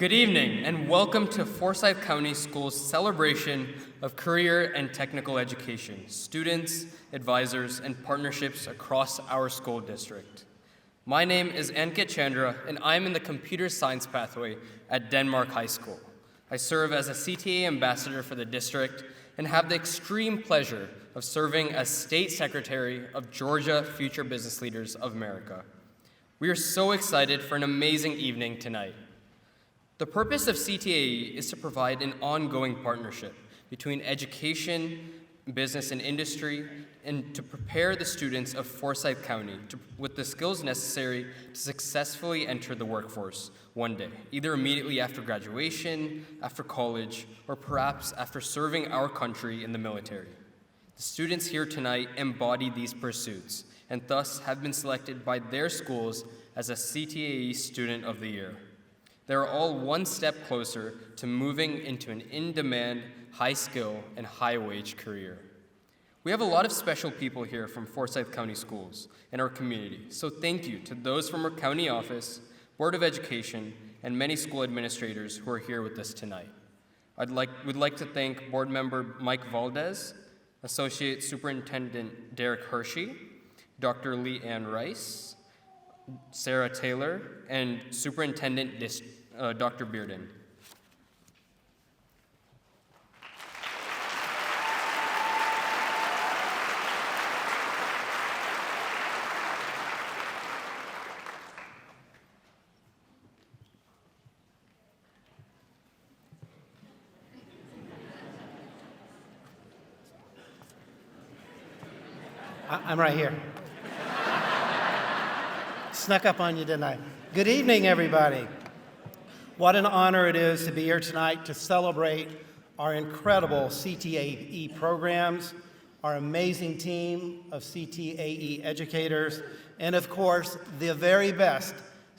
Good evening, and welcome to Forsyth County Schools' celebration of career and technical education, students, advisors, and partnerships across our school district. My name is Ankit Chandra, and I'm in the computer science pathway at Denmark High School. I serve as a CTAE ambassador for the district and have the extreme pleasure of serving as State Secretary of Georgia Future Business Leaders of America. We are so excited for an amazing evening tonight. The purpose of CTAE is to provide an ongoing partnership between education, business, and industry, and to prepare the students of Forsyth County with the skills necessary to successfully enter the workforce one day, either immediately after graduation, after college, or perhaps after serving our country in the military. The students here tonight embody these pursuits and thus have been selected by their schools as a CTAE Student of the Year. They're all one step closer to moving into an in-demand, high-skill, and high-wage career. We have a lot of special people here from Forsyth County Schools and our community, so thank you to those from our county office, Board of Education, and many school administrators who are here with us tonight. We'd like to thank Board Member Mike Valdez, Associate Superintendent Derek Hershey, Dr. Lee Ann Rice, Sarah Taylor, and Superintendent Dr. Bearden. I'm right here. Snuck up on you, didn't I? Good evening, everybody. What an honor it is to be here tonight to celebrate our incredible CTAE programs, our amazing team of CTAE educators, and of course, the very best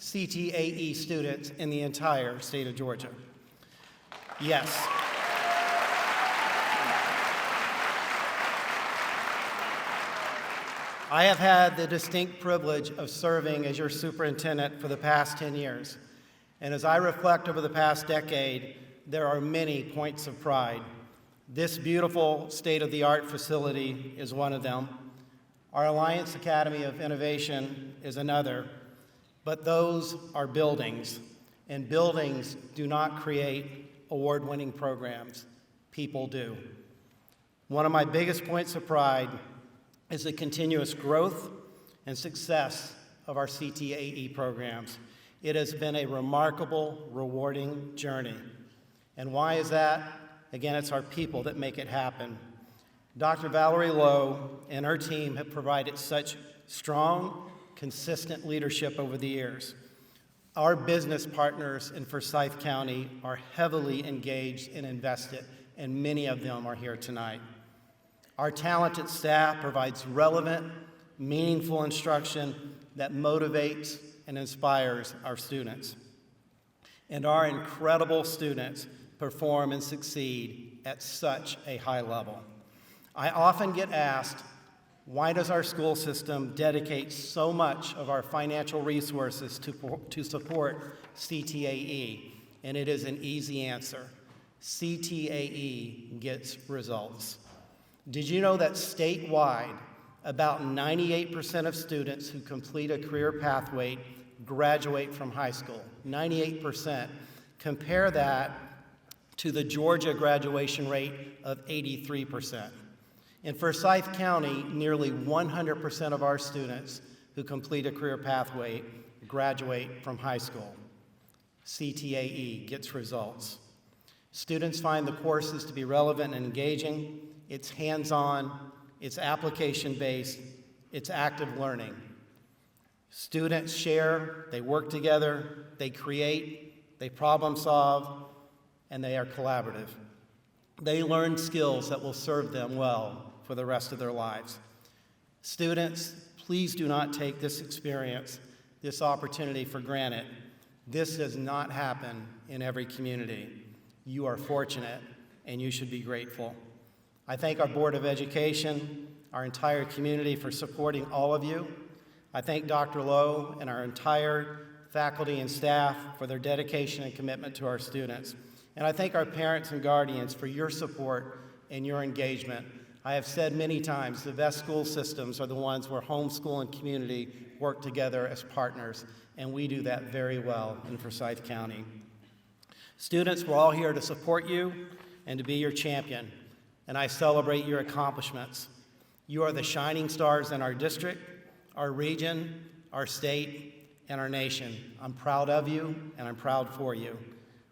CTAE students in the entire state of Georgia. Yes. I have had the distinct privilege of serving as your superintendent for the past 10 years. And as I reflect over the past decade, there are many points of pride. This beautiful state-of-the-art facility is one of them. Our Alliance Academy of Innovation is another. But those are buildings, and buildings do not create award-winning programs. People do. One of my biggest points of pride is the continuous growth and success of our CTAE programs. It has been a remarkable, rewarding journey. And why is that? Again, it's our people that make it happen. Dr. Valerie Lowe and her team have provided such strong, consistent leadership over the years. Our business partners in Forsyth County are heavily engaged and invested, and many of them are here tonight. Our talented staff provides relevant, meaningful instruction that motivates and inspires our students. And our incredible students perform and succeed at such a high level. I often get asked, why does our school system dedicate so much of our financial resources to support CTAE? And it is an easy answer. CTAE gets results. Did you know that statewide, about 98% of students who complete a career pathway graduate from high school? 98%. Compare that to the Georgia graduation rate of 83%. In Forsyth County, nearly 100% of our students who complete a career pathway graduate from high school. CTAE gets results. Students find the courses to be relevant and engaging. It's hands-on, it's application-based, it's active learning. Students share, they work together, they create, they problem solve, and they are collaborative. They learn skills that will serve them well for the rest of their lives. Students, please do not take this experience, this opportunity for granted. This does not happen in every community. You are fortunate, and you should be grateful. I thank our Board of Education, our entire community for supporting all of you. I thank Dr. Lowe and our entire faculty and staff for their dedication and commitment to our students. And I thank our parents and guardians for your support and your engagement. I have said many times, the best school systems are the ones where homeschool and community work together as partners, and we do that very well in Forsyth County. Students, we're all here to support you and to be your champion, and I celebrate your accomplishments. You are the shining stars in our district, our region, our state, and our nation. I'm proud of you, and I'm proud for you.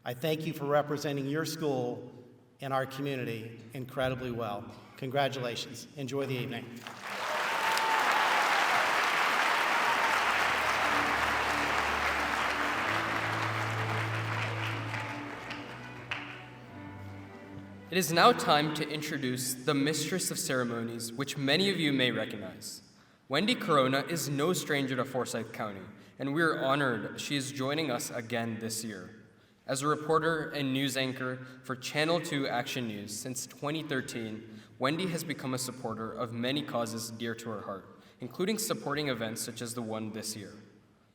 I thank you for representing your school and our community incredibly well. Congratulations. Enjoy the evening. It is now time to introduce the Mistress of Ceremonies, which many of you may recognize. Wendy Corona is no stranger to Forsyth County, and we are honored she is joining us again this year. As a reporter and news anchor for Channel 2 Action News since 2013, Wendy has become a supporter of many causes dear to her heart, including supporting events such as the one this year.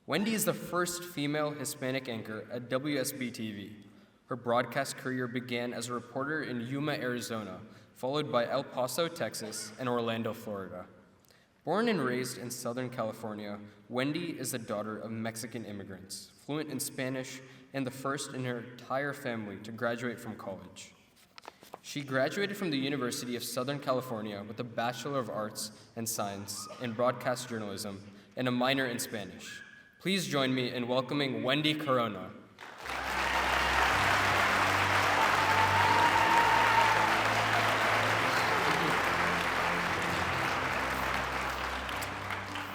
Wendy is the first female Hispanic anchor at WSB-TV. Her broadcast career began as a reporter in Yuma, Arizona, followed by El Paso, Texas, and Orlando, Florida. Born and raised in Southern California, Wendy is the daughter of Mexican immigrants, fluent in Spanish, and the first in her entire family to graduate from college. She graduated from the University of Southern California with a Bachelor of Arts and Science in Broadcast Journalism and a minor in Spanish. Please join me in welcoming Wendy Corona.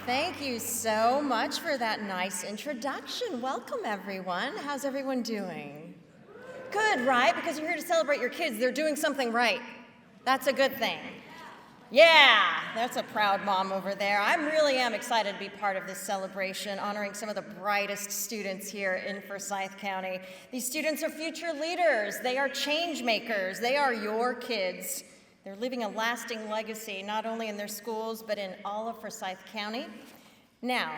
Thank you so much for that nice introduction. Welcome, everyone. How's everyone doing? Good, right? Because you're here to celebrate your kids. They're doing something right. That's a good thing. Yeah, that's a proud mom over there. I really am excited to be part of this celebration, honoring some of the brightest students here in Forsyth County. These students are future leaders. They are change makers. They are your kids. They're leaving a lasting legacy, not only in their schools, but in all of Forsyth County. Now,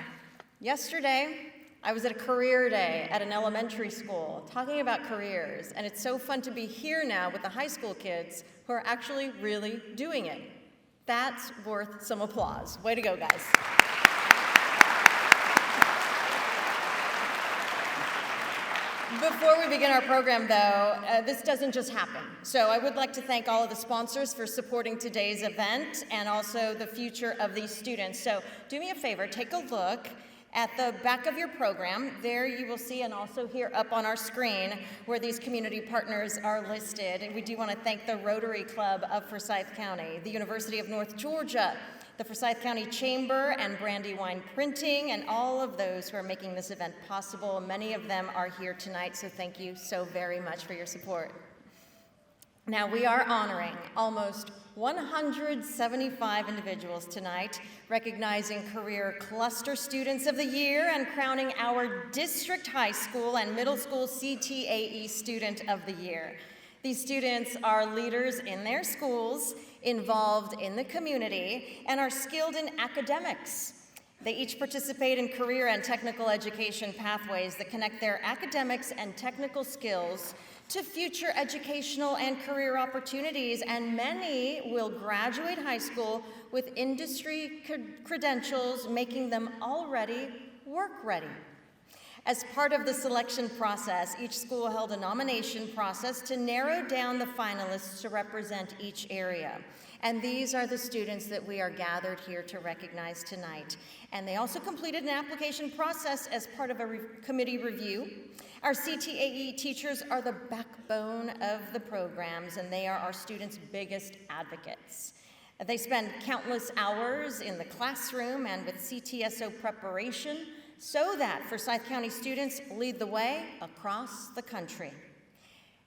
yesterday, I was at a career day at an elementary school talking about careers, and it's so fun to be here now with the high school kids who are actually really doing it. That's worth some applause. Way to go, guys. Before we begin our program, though, this doesn't just happen. So I would like to thank all of the sponsors for supporting today's event and also the future of these students. So do me a favor, take a look at the back of your program. There you will see, and also here up on our screen, where these community partners are listed. And we do want to thank the Rotary Club of Forsyth County, the University of North Georgia, the Forsyth County Chamber, and Brandywine Printing, and all of those who are making this event possible. Many of them are here tonight, so thank you so very much for your support. Now, we are honoring almost 175 individuals tonight, recognizing Career Cluster Students of the Year and crowning our District High School and Middle School CTAE Student of the Year. These students are leaders in their schools, involved in the community, and are skilled in academics. They each participate in career and technical education pathways that connect their academics and technical skills to future educational and career opportunities, and many will graduate high school with industry credentials, making them already work-ready. As part of the selection process, each school held a nomination process to narrow down the finalists to represent each area. And these are the students that we are gathered here to recognize tonight. And they also completed an application process as part of a committee review. Our CTAE teachers are the backbone of the programs, and they are our students' biggest advocates. They spend countless hours in the classroom and with CTSO preparation so that Forsyth County students lead the way across the country.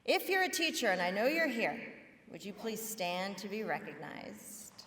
If you're a teacher, and I know you're here, would you please stand to be recognized?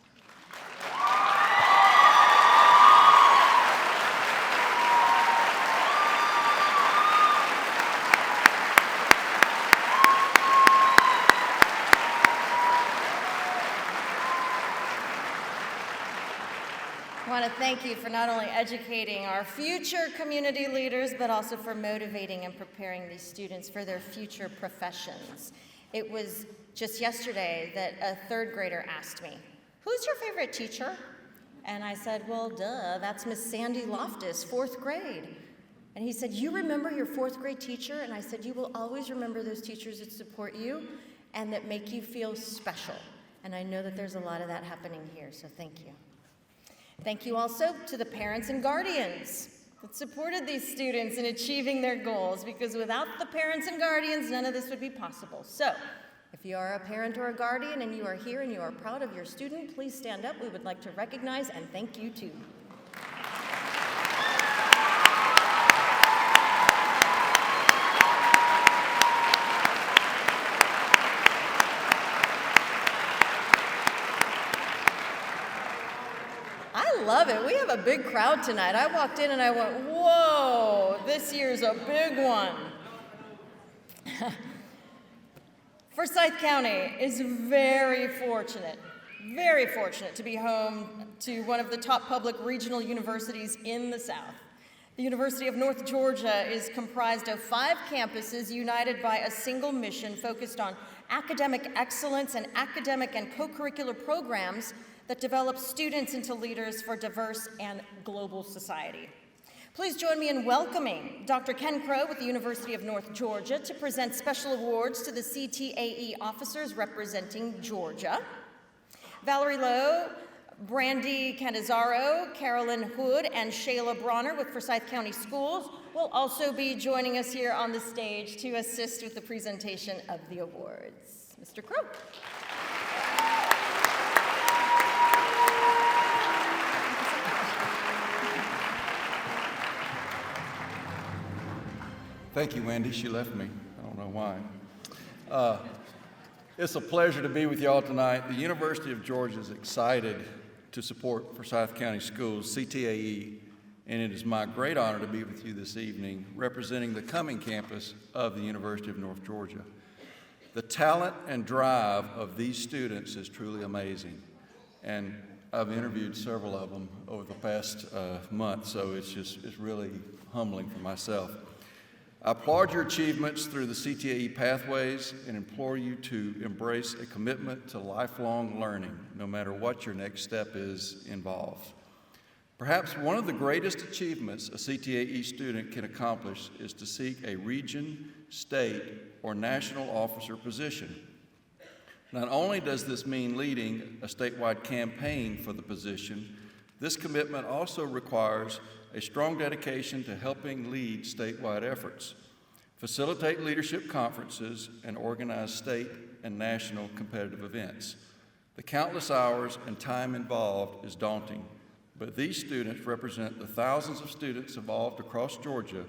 I want to thank you for not only educating our future community leaders, but also for motivating and preparing these students for their future professions. It was just yesterday that a third grader asked me, "Who's your favorite teacher?" And I said, "Well, duh, that's Miss Sandy Loftus, 4th grade. And he said, "You remember your 4th grade teacher?" And I said, "You will always remember those teachers that support you and that make you feel special." And I know that there's a lot of that happening here, so thank you. Thank you also to the parents and guardians that supported these students in achieving their goals, because without the parents and guardians, none of this would be possible. So, if you are a parent or a guardian and you are here and you are proud of your student, please stand up. We would like to recognize and thank you too. I love it. We have a big crowd tonight. I walked in and I went, whoa, this year's a big one. Forsyth County is very fortunate to be home to one of the top public regional universities in the South. The University of North Georgia is comprised of 5 campuses united by a single mission focused on academic excellence and academic and co-curricular programs that develop students into leaders for diverse and global society. Please join me in welcoming Dr. Ken Crow with the University of North Georgia to present special awards to the CTAE officers representing Georgia. Valerie Lowe, Brandy Canizaro, Carolyn Hood, and Shayla Bronner with Forsyth County Schools will also be joining us here on the stage to assist with the presentation of the awards. Mr. Crow. Thank you, Wendy. She left me. I don't know why. It's a pleasure to be with you all tonight. The University of Georgia is excited to support Forsyth County Schools, CTAE, and it is my great honor to be with you this evening representing the coming campus of the University of North Georgia. The talent and drive of these students is truly amazing, and I've interviewed several of them over the past month, so it's really humbling for myself. I applaud your achievements through the CTAE pathways and implore you to embrace a commitment to lifelong learning, no matter what your next step is involved. Perhaps one of the greatest achievements a CTAE student can accomplish is to seek a region, state, or national officer position. Not only does this mean leading a statewide campaign for the position, this commitment also requires a strong dedication to helping lead statewide efforts, facilitate leadership conferences, and organize state and national competitive events. The countless hours and time involved is daunting, but these students represent the thousands of students involved across Georgia.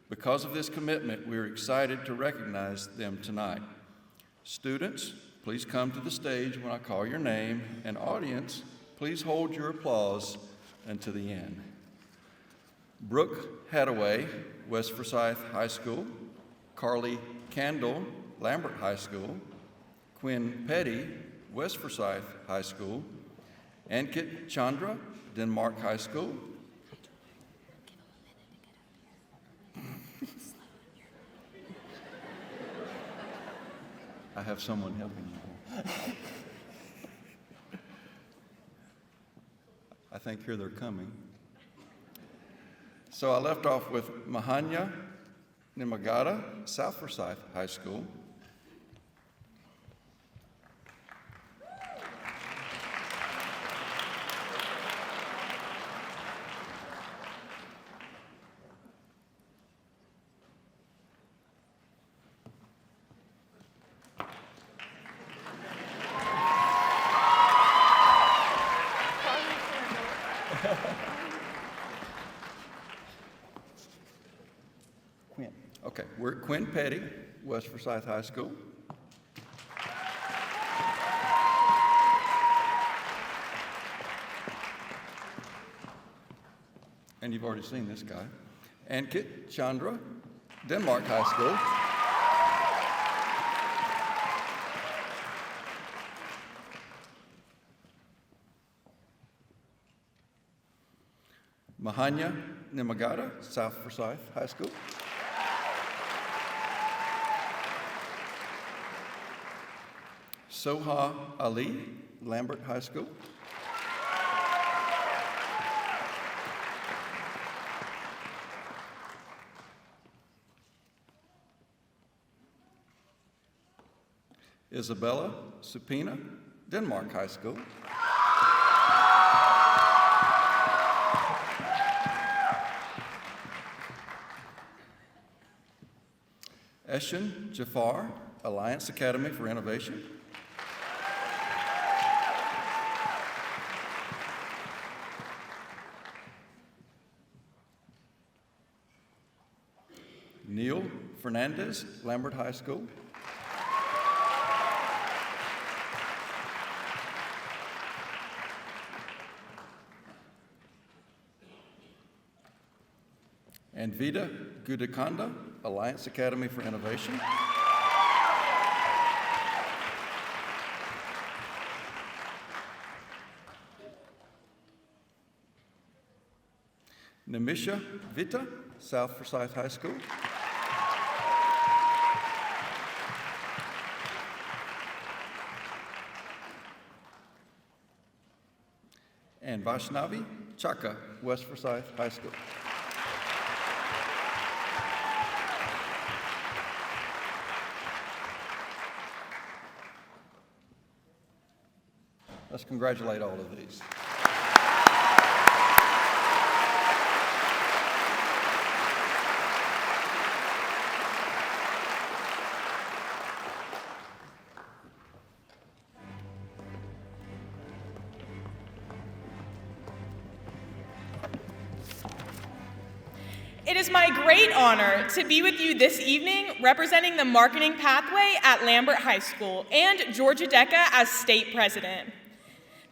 Because of this commitment, we are excited to recognize them tonight. Students, please come to the stage when I call your name, and audience, please hold your applause until the end. Brooke Hadaway, West Forsyth High School. Carly Candle, Lambert High School. Quinn Petty, West Forsyth High School. Ankit Chandra, Denmark High School. I have someone helping you. I think here they're coming. So I left off with Mahanya Nimagata, South Forsyth High School. Okay, we're at Quinn Petty, West Forsyth High School. And you've already seen this guy. Ankit Chandra, Denmark High School. Mahanya Nimagata, South Forsyth High School. Soha Ali, Lambert High School. Isabella Supina, Denmark High School. Eshin Jafar, Alliance Academy for Innovation. Neil Fernandez, Lambert High School. And Vida Gudikanda, Alliance Academy for Innovation. Nimisha Vita, South Forsyth High School. And Vaishnavi Chaka, West Forsyth High School. Let's congratulate all of these. It is my great honor to be with you this evening representing the marketing pathway at Lambert High School and Georgia DECA as state president.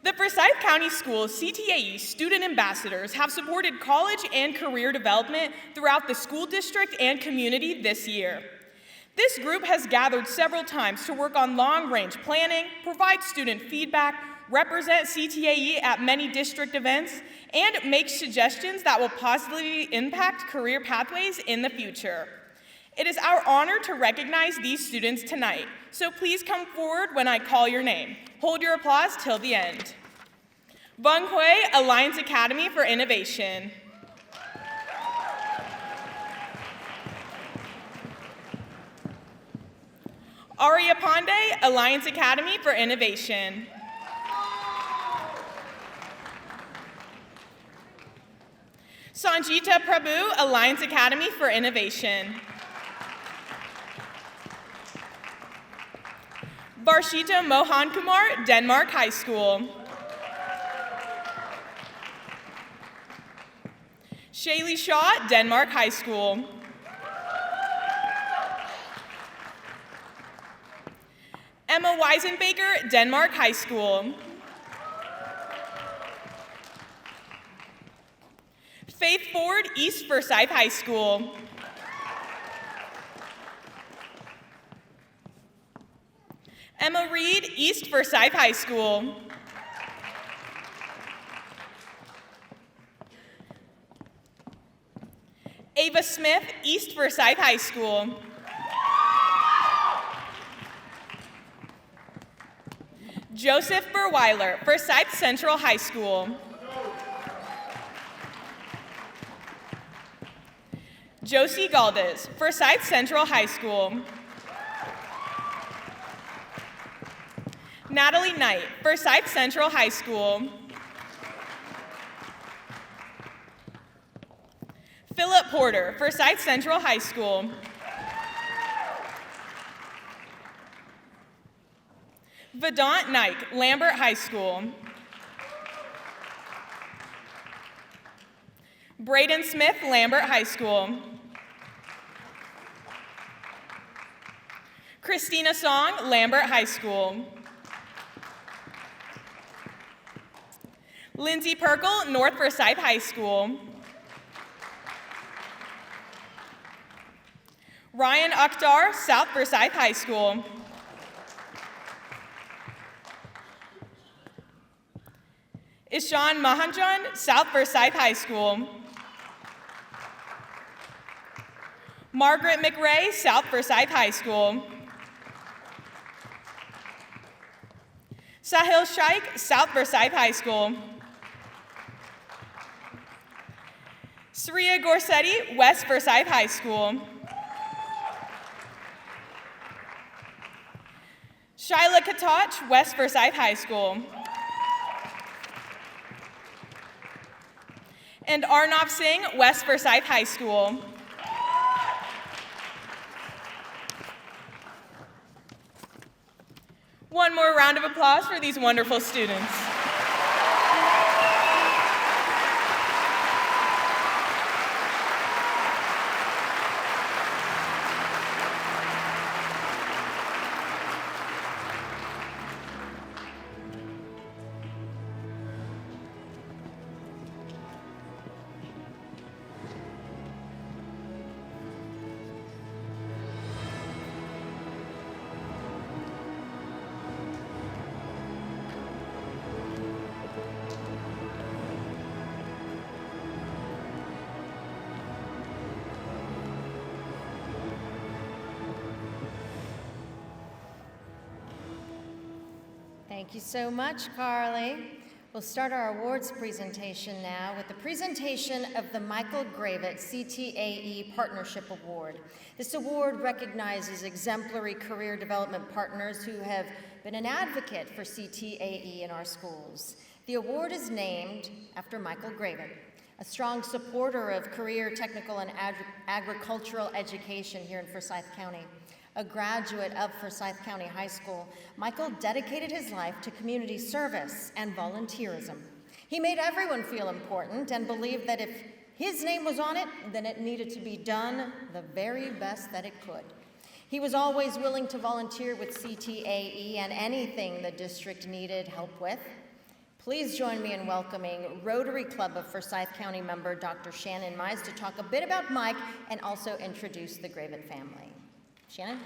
The Forsyth County Schools CTAE student ambassadors have supported college and career development throughout the school district and community this year. This group has gathered several times to work on long-range planning, provide student feedback, represent CTAE at many district events, and make suggestions that will positively impact career pathways in the future. It is our honor to recognize these students tonight, so please come forward when I call your name. Hold your applause till the end. Vung Hui, Alliance Academy for Innovation. Arya Pandey, Alliance Academy for Innovation. Sanjita Prabhu, Alliance Academy for Innovation. Varshita Mohan Kumar, Denmark High School. Shaylee Shaw, Denmark High School. Emma Weisenbaker, Denmark High School. Faith Ford, East Forsyth High School. Emma Reed, East Forsyth High School. Ava Smith, East Forsyth High School. Joseph Burweiler, Forsyth Central High School. Josie Galdes, Forsyth Central High School. Natalie Knight, Forsyth Central High School. Philip Porter, Forsyth Central High School. Vedant Naik, Lambert High School. Braden Smith, Lambert High School. Christina Song, Lambert High School. Lindsay Perkle, North Forsyth High School. Ryan Akhtar, South Forsyth High School. Ishan Mahanjan, South Forsyth High School. Margaret McRae, South Forsyth High School. Sahil Shaikh, South Forsyth High School. Surya Gorsetti, West Forsyth High School. Shyla Katach, West Forsyth High School. And Arnav Singh, West Forsyth High School. One more round of applause for these wonderful students. Thank you so much, Carly. We'll start our awards presentation now with the presentation of the Michael Gravett CTAE Partnership Award. This award recognizes exemplary career development partners who have been an advocate for CTAE in our schools. The award is named after Michael Gravett, a strong supporter of career, technical, and agricultural education here in Forsyth County. A graduate of Forsyth County High School, Michael dedicated his life to community service and volunteerism. He made everyone feel important and believed that if his name was on it, then it needed to be done the very best that it could. He was always willing to volunteer with CTAE and anything the district needed help with. Please join me in welcoming Rotary Club of Forsyth County member Dr. Shannon Mize to talk a bit about Mike and also introduce the Graven family. Shannon?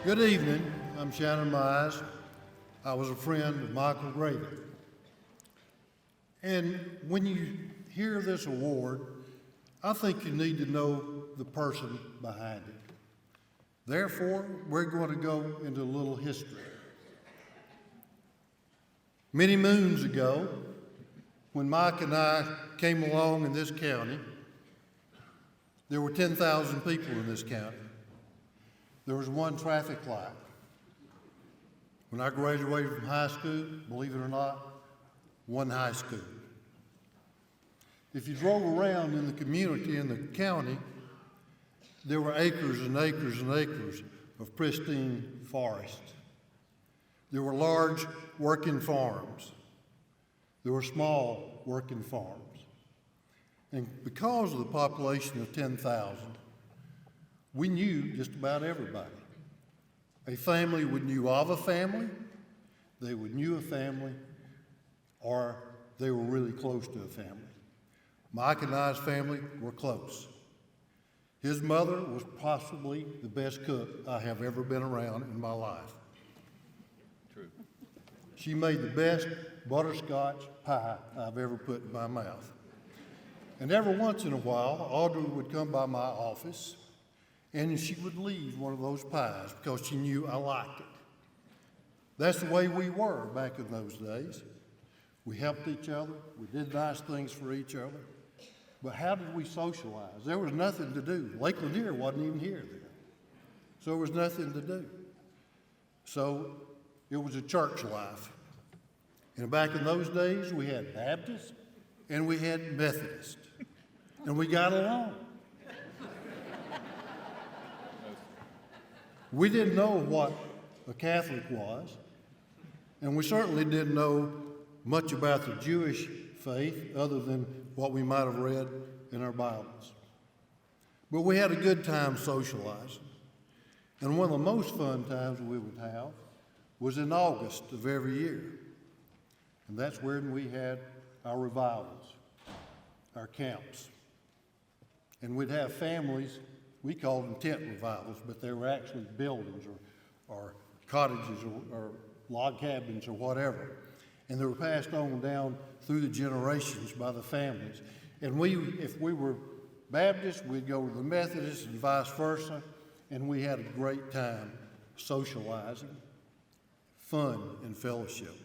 Good evening. I'm Shannon Mize. I was a friend of Michael Graven. And when you hear this award, I think you need to know the person behind it. Therefore, we're going to go into a little history. Many moons ago, when Mike and I came along in this county, there were 10,000 people in this county. There was one traffic light. When I graduated from high school, believe it or not, one high school. If you drove around in the community, in the county, there were acres and acres and acres of pristine forest. There were large working farms. There were small working farms. And because of the population of 10,000, we knew just about everybody. A family would knew of a family, they would knew a family, or they were really close to a family. Mike and I's family were close. His mother was possibly the best cook I have ever been around in my life. True. She made the best butterscotch pie I've ever put in my mouth. And every once in a while, Audrey would come by my office and she would leave one of those pies because she knew I liked it. That's the way we were back in those days. We helped each other. We did nice things for each other. But how did we socialize? There was nothing to do. Lake Lanier wasn't even here then. So there was nothing to do. So it was a church life. And back in those days, we had Baptists and we had Methodists. And we got along. We didn't know what a Catholic was, and we certainly didn't know much about the Jewish faith other than what we might have read in our Bibles. But we had a good time socializing. And one of the most fun times we would have was in August of every year. And that's when we had our revivals, our camps. And we'd have families. We called them tent revivals, but they were actually buildings or cottages or log cabins or whatever. And they were passed on down through the generations by the families. And if we were Baptists, we'd go to the Methodists and vice versa, and we had a great time socializing, fun, and fellowship.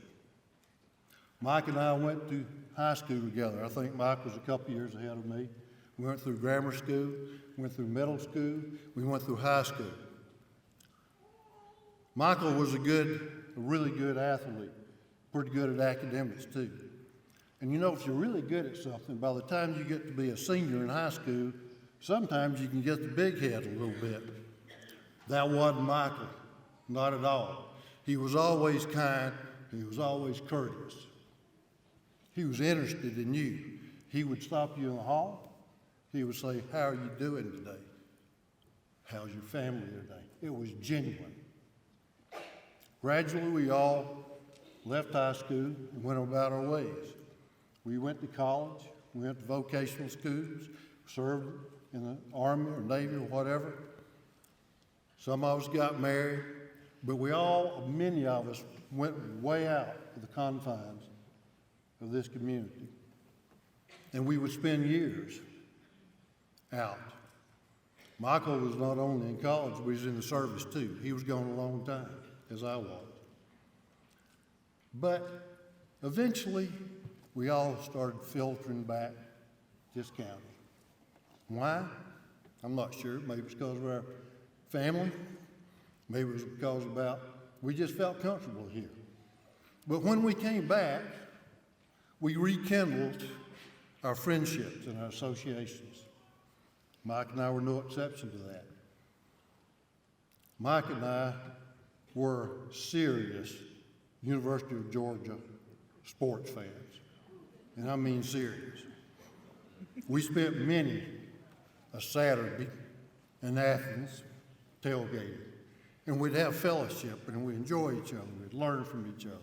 Mike and I went to high school together. I think Mike was a couple years ahead of me. We went through grammar school, went through middle school, we went through high school. Michael was a really good athlete, pretty good at academics too. And you know, if you're really good at something, by the time you get to be a senior in high school, sometimes you can get the big head a little bit. That wasn't Michael, not at all. He was always kind, he was always courteous. He was interested in you. He would stop you in the hall. He would say, "How are you doing today? How's your family today?" It was genuine. Gradually, we all left high school and went about our ways. We went to college, we went to vocational schools, served in the Army or Navy or whatever. Some of us got married, but many of us went way out of the confines of this community. And we would spend years out. Michael was not only in college, but he was in the service too. He was gone a long time, as I was. But eventually, we all started filtering back this county. Why? I'm not sure. Maybe it's because of our family. Maybe it was because we just felt comfortable here. But when we came back, we rekindled our friendships and our associations. Mike and I were no exception to that. Mike and I were serious University of Georgia sports fans, and I mean serious. We spent many a Saturday in Athens tailgating, and we'd have fellowship, and we'd enjoy each other, we'd learn from each other.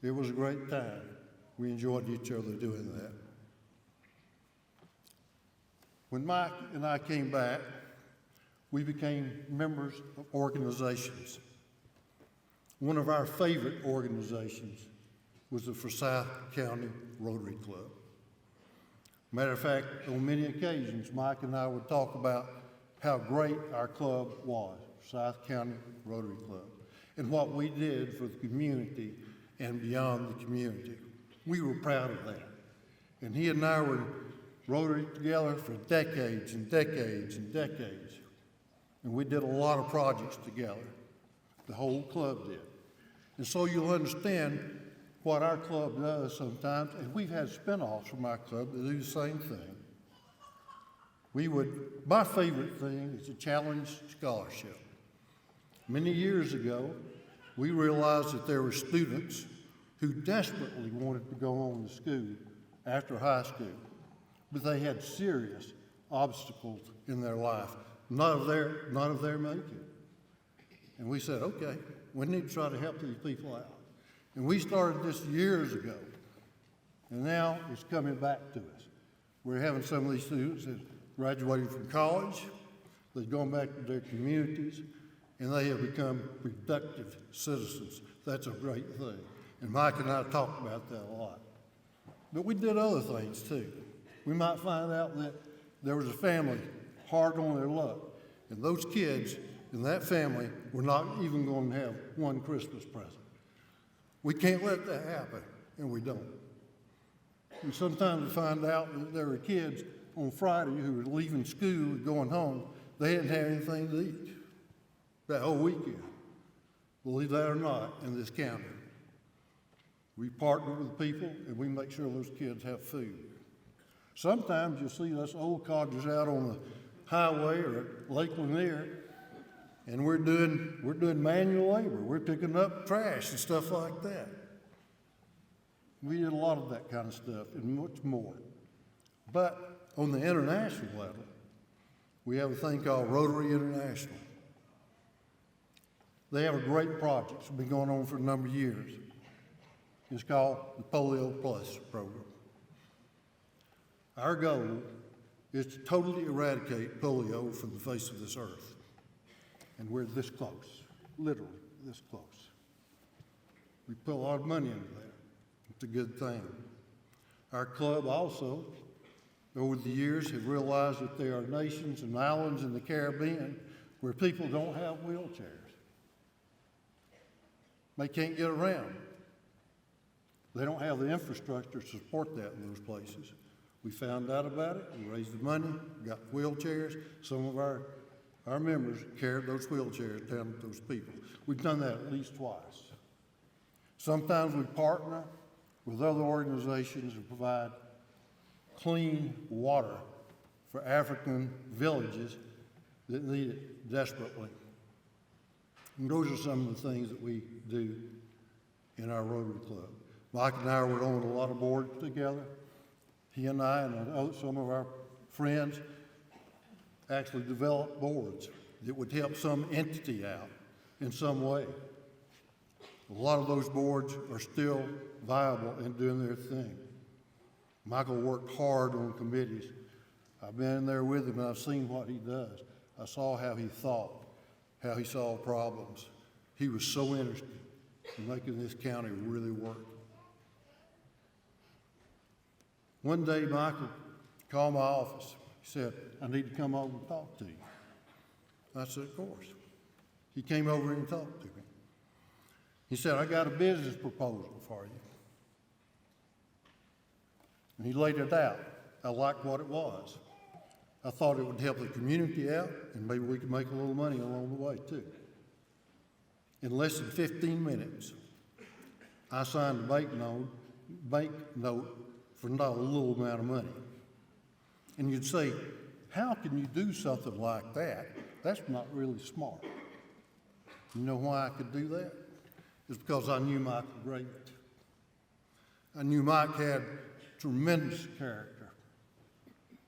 It was a great time. We enjoyed each other doing that. When Mike and I came back, we became members of organizations. One of our favorite organizations was the Forsyth County Rotary Club. Matter of fact, on many occasions, Mike and I would talk about how great our club was, Forsyth County Rotary Club, and what we did for the community and beyond the community. We were proud of that. And he and I were in Rotary together for decades and decades and decades. And we did a lot of projects together. The whole club did. And so you'll understand what our club does sometimes, and we've had spin-offs from our club that do the same thing. My favorite thing is a challenge scholarship. Many years ago, we realized that there were students who desperately wanted to go on to school after high school, but they had serious obstacles in their life, not of their making. And we said, okay, we need to try to help these people out. And we started this years ago, and now it's coming back to us. We're having some of these students that graduated from college, they've gone back to their communities, and they have become productive citizens. That's a great thing. And Mike and I talked about that a lot. But we did other things too. We might find out that there was a family hard on their luck, and those kids in that family were not even going to have one Christmas present. We can't let that happen, and we don't. And sometimes we find out that there were kids on Friday who were leaving school and going home. They didn't have anything to eat that whole weekend. Believe that or not, in this county. We partner with people, and we make sure those kids have food. Sometimes you'll see us old codgers out on the highway or at Lake Lanier, and we're doing manual labor. We're picking up trash and stuff like that. We did a lot of that kind of stuff and much more. But on the international level, we have a thing called Rotary International. They have a great project. It's been going on for a number of years. It's called the Polio Plus program. Our goal is to totally eradicate polio from the face of this earth. And we're this close, literally this close. We put a lot of money into that. It's a good thing. Our club also, over the years, have realized that there are nations and islands in the Caribbean where people don't have wheelchairs. They can't get around. They don't have the infrastructure to support that in those places. We found out about it, we raised the money, got wheelchairs. Some of our members carried those wheelchairs down to those people. We've done that at least twice. Sometimes we partner with other organizations to provide clean water for African villages that need it desperately. And those are some of the things that we do in our Rotary Club. Mike and I were on a lot of boards together. He and I and some of our friends actually developed boards that would help some entity out in some way. A lot of those boards are still viable and doing their thing. Michael worked hard on committees. I've been in there with him and I've seen what he does. I saw how he thought, how he solved problems. He was so interested in making this county really work. One day, Michael called my office. He said, I need to come over and talk to you. I said, of course. He came over and talked to me. He said, I got a business proposal for you. And he laid it out. I liked what it was. I thought it would help the community out, and maybe we could make a little money along the way, too. In less than 15 minutes, I signed a bank note for not a little amount of money. And you'd say, how can you do something like that? That's not really smart. You know why I could do that? It's because I knew Michael Gravett. I knew Mike had tremendous character.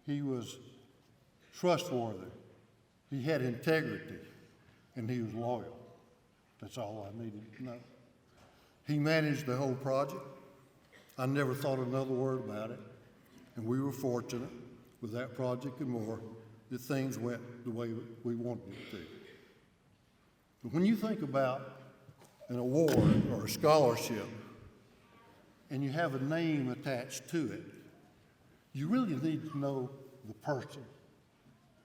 He was trustworthy. He had integrity, and he was loyal. That's all I needed to know. He managed the whole project. I never thought another word about it, and we were fortunate with that project and more that things went the way we wanted it to. But when you think about an award or a scholarship, and you have a name attached to it, you really need to know the person.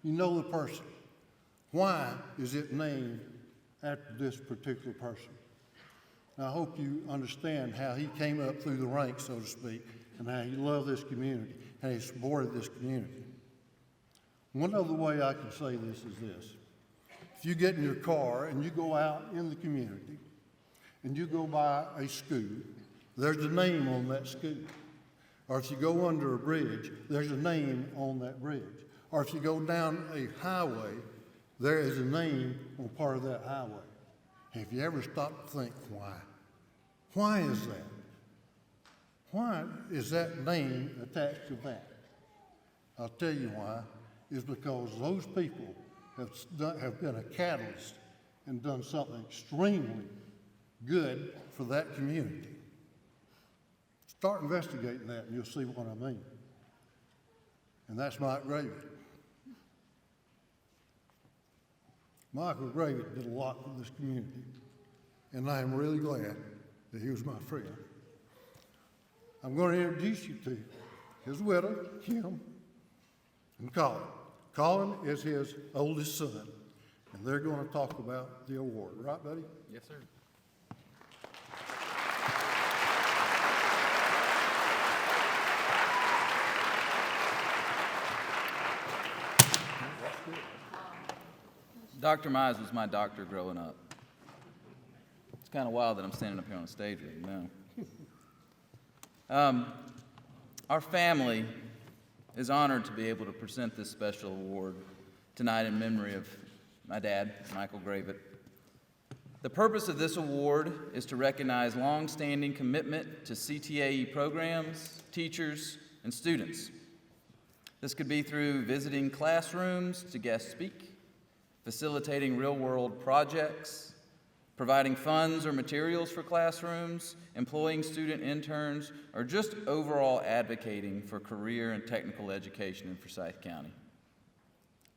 You know the person. Why is it named after this particular person? Now, I hope you understand how he came up through the ranks, so to speak, and how he loved this community, and he supported this community. One other way I can say this is this. If you get in your car and you go out in the community and you go by a school, there's a name on that school. Or if you go under a bridge, there's a name on that bridge. Or if you go down a highway, there is a name on part of that highway. Have you ever stopped to think why? Why is that? Why is that name attached to that? I'll tell you why. It's because those people have been a catalyst and done something extremely good for that community. Start investigating that and you'll see what I mean. And that's Mike Gravett. Michael Gravett did a lot for this community, and I am really glad that he was my friend. I'm going to introduce you to his widow, Kim, and Colin. Colin is his oldest son, and they're going to talk about the award. Right, buddy? Yes, sir. Dr. Mize was my doctor growing up. It's kind of wild that I'm standing up here on the stage with you now. Our family is honored to be able to present this special award tonight in memory of my dad, Michael Gravett. The purpose of this award is to recognize long-standing commitment to CTAE programs, teachers, and students. This could be through visiting classrooms to guest speak, facilitating real-world projects, providing funds or materials for classrooms, employing student interns, or just overall advocating for career and technical education in Forsyth County.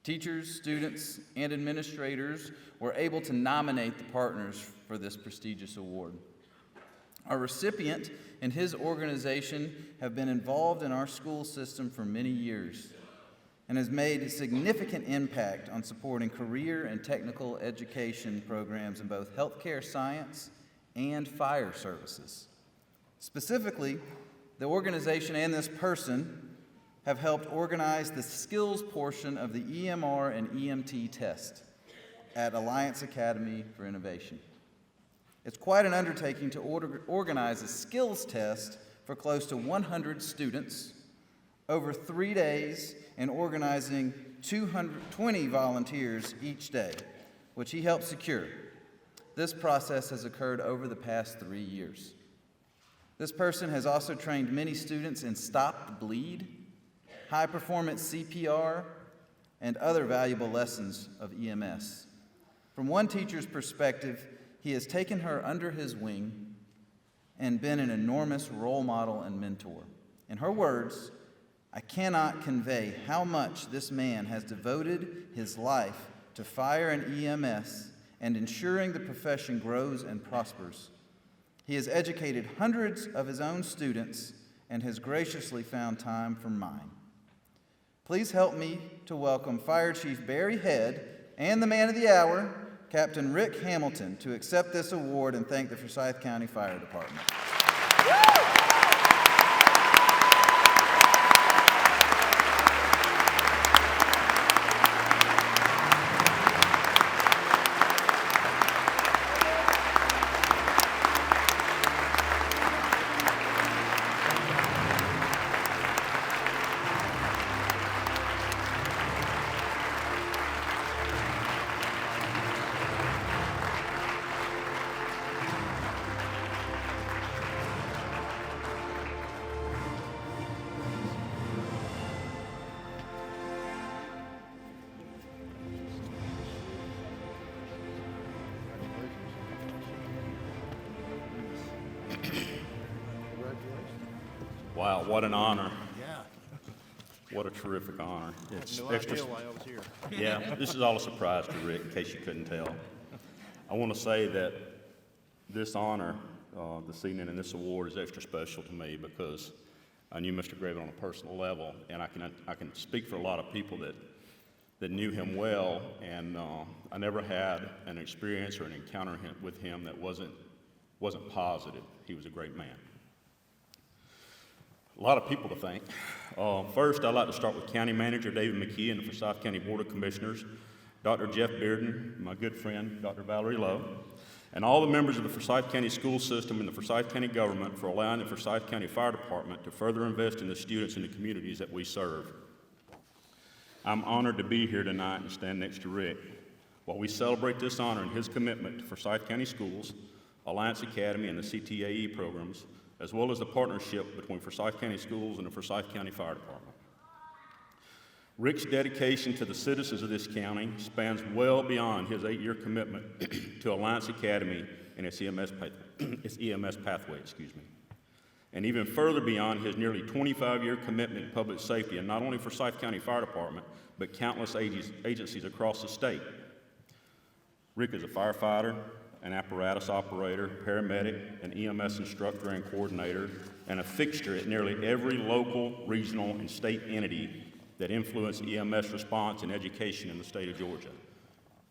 Teachers, students, and administrators were able to nominate the partners for this prestigious award. Our recipient and his organization have been involved in our school system for many years and has made a significant impact on supporting career and technical education programs in both healthcare science and fire services. Specifically, the organization and this person have helped organize the skills portion of the EMR and EMT test at Alliance Academy for Innovation. It's quite an undertaking to organize a skills test for close to 100 students over 3 days and organizing 220 volunteers each day, which he helped secure. This process has occurred over the past 3 years. This person has also trained many students in Stop the Bleed, high-performance CPR, and other valuable lessons of EMS. From one teacher's perspective, he has taken her under his wing and been an enormous role model and mentor. In her words, "I cannot convey how much this man has devoted his life to fire and EMS and ensuring the profession grows and prospers. He has educated hundreds of his own students and has graciously found time for mine." Please help me to welcome Fire Chief Barry Head and the man of the hour, Captain Rick Hamilton, to accept this award and thank the Forsyth County Fire Department. Wow, what an honor. What a terrific honor. It's No extra. idea why I was here. Yeah, this is all a surprise to Rick, in case you couldn't tell. I want to say that this honor this evening and this award is extra special to me because I knew Mr. Graven on a personal level, and I can speak for a lot of people that knew him well, and I never had an experience or an encounter with him that wasn't positive. He was a great man. A lot of people to thank. First, I'd like to start with County Manager David McKee and the Forsyth County Board of Commissioners, Dr. Jeff Bearden, my good friend, Dr. Valerie Lowe, and all the members of the Forsyth County school system and the Forsyth County government for allowing the Forsyth County Fire Department to further invest in the students and the communities that we serve. I'm honored to be here tonight and stand next to Rick while we celebrate this honor and his commitment to Forsyth County Schools, Alliance Academy, and the CTAE programs, as well as the partnership between Forsyth County Schools and the Forsyth County Fire Department. Rick's dedication to the citizens of this county spans well beyond his 8-year commitment to Alliance Academy and its EMS pathway, and even further beyond his nearly 25-year commitment to public safety in not only Forsyth County Fire Department, but countless agencies across the state. Rick is a firefighter, an apparatus operator, paramedic, an EMS instructor and coordinator, and a fixture at nearly every local, regional, and state entity that influence EMS response and education in the state of Georgia.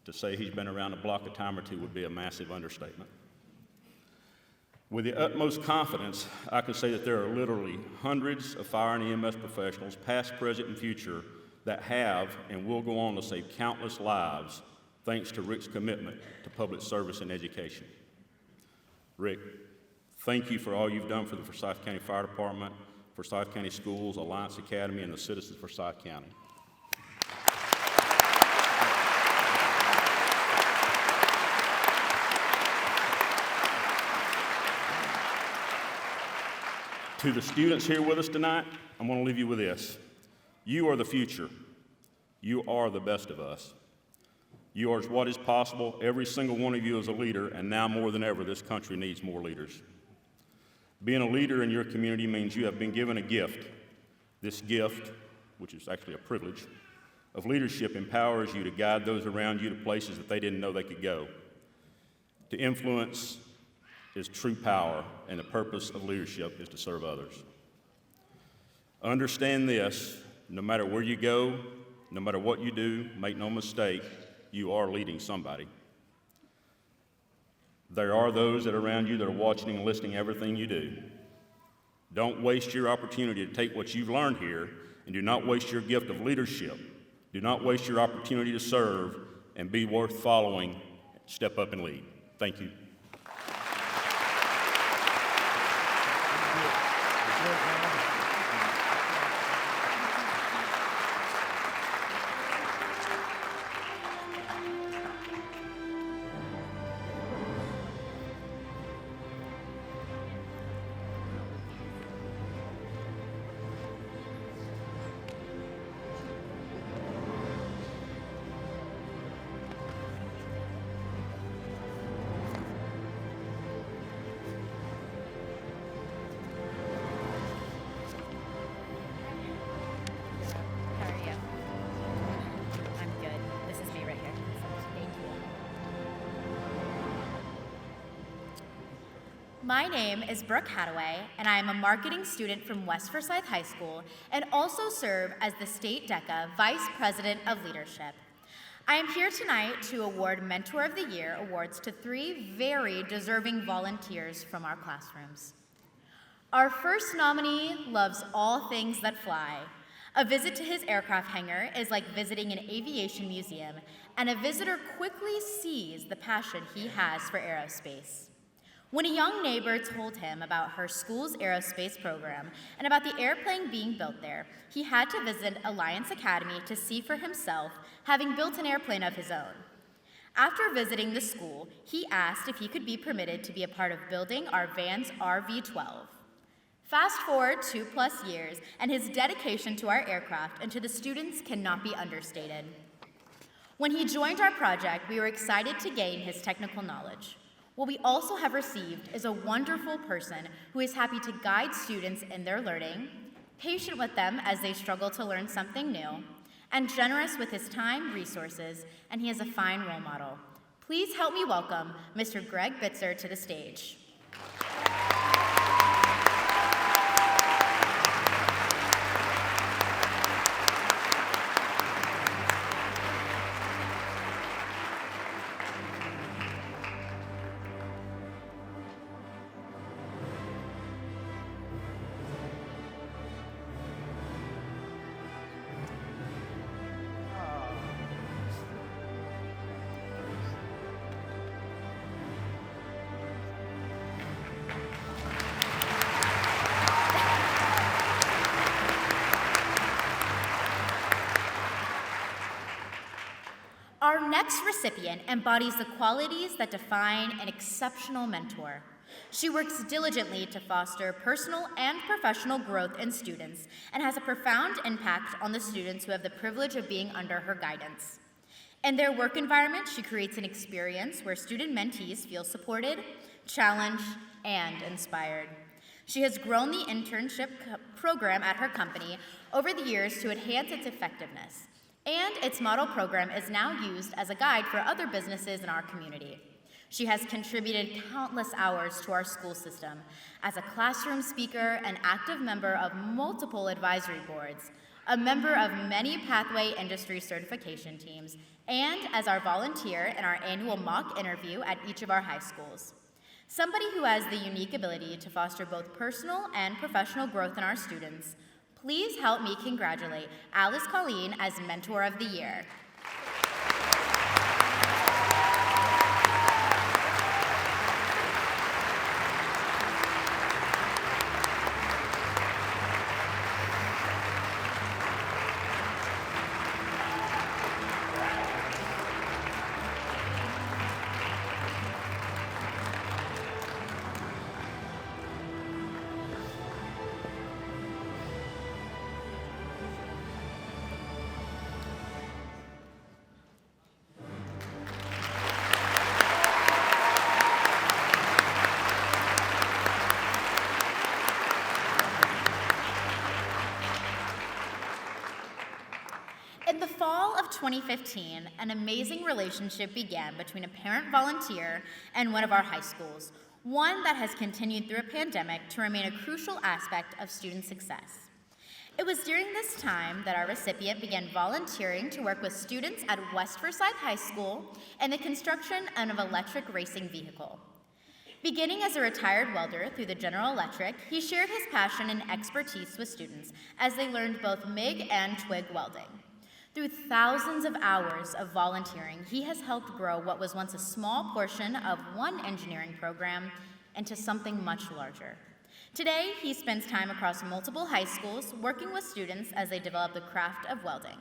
To say he's been around the block a time or two would be a massive understatement. With the utmost confidence, I can say that there are literally hundreds of fire and EMS professionals, past, present, and future, that have and will go on to save countless lives thanks to Rick's commitment to public service and education. Rick, thank you for all you've done for the Forsyth County Fire Department, Forsyth County Schools, Alliance Academy, and the citizens of Forsyth County. To the students here with us tonight, I'm going to leave you with this. You are the future. You are the best of us. You are what is possible. Every single one of you is a leader, and now more than ever, this country needs more leaders. Being a leader in your community means you have been given a gift. This gift, which is actually a privilege, of leadership empowers you to guide those around you to places that they didn't know they could go. To influence is true power, and the purpose of leadership is to serve others. Understand this, no matter where you go, no matter what you do, make no mistake, you are leading somebody. There are those that are around you that are watching and listening to everything you do. Don't waste your opportunity to take what you've learned here, and do not waste your gift of leadership. Do not waste your opportunity to serve and be worth following. Step up and lead. Thank you. How are you? I'm good. This is me right here. Thank you. My name is Brooke Hadaway, and I am a marketing student from West Forsyth High School and also serve as the State DECA Vice President of Leadership. I am here tonight to award Mentor of the Year awards to 3 very deserving volunteers from our classrooms. Our first nominee loves all things that fly. A visit to his aircraft hangar is like visiting an aviation museum, and a visitor quickly sees the passion he has for aerospace. When a young neighbor told him about her school's aerospace program and about the airplane being built there, he had to visit Alliance Academy to see for himself, having built an airplane of his own. After visiting the school, he asked if he could be permitted to be a part of building our van's RV-12. Fast forward 2+ years, and his dedication to our aircraft and to the students cannot be understated. When he joined our project, we were excited to gain his technical knowledge. What we also have received is a wonderful person who is happy to guide students in their learning, patient with them as they struggle to learn something new, and generous with his time, resources, and he is a fine role model. Please help me welcome Mr. Greg Bitzer to the stage. Our next recipient embodies the qualities that define an exceptional mentor. She works diligently to foster personal and professional growth in students and has a profound impact on the students who have the privilege of being under her guidance. In their work environment, she creates an experience where student mentees feel supported, challenged, and inspired. She has grown the internship program at her company over the years to enhance its effectiveness. And its model program is now used as a guide for other businesses in our community. She has contributed countless hours to our school system as a classroom speaker, an active member of multiple advisory boards, a member of many pathway industry certification teams, and as our volunteer in our annual mock interview at each of our high schools. Somebody who has the unique ability to foster both personal and professional growth in our students. Please help me congratulate Alice Colleen as Mentor of the Year. In the fall of 2015, an amazing relationship began between a parent volunteer and one of our high schools, one that has continued through a pandemic to remain a crucial aspect of student success. It was during this time that our recipient began volunteering to work with students at West Forsyth High School in the construction of an electric racing vehicle. Beginning as a retired welder through the General Electric, he shared his passion and expertise with students as they learned both MIG and TWIG welding. Through thousands of hours of volunteering, he has helped grow what was once a small portion of one engineering program into something much larger. Today, he spends time across multiple high schools working with students as they develop the craft of welding.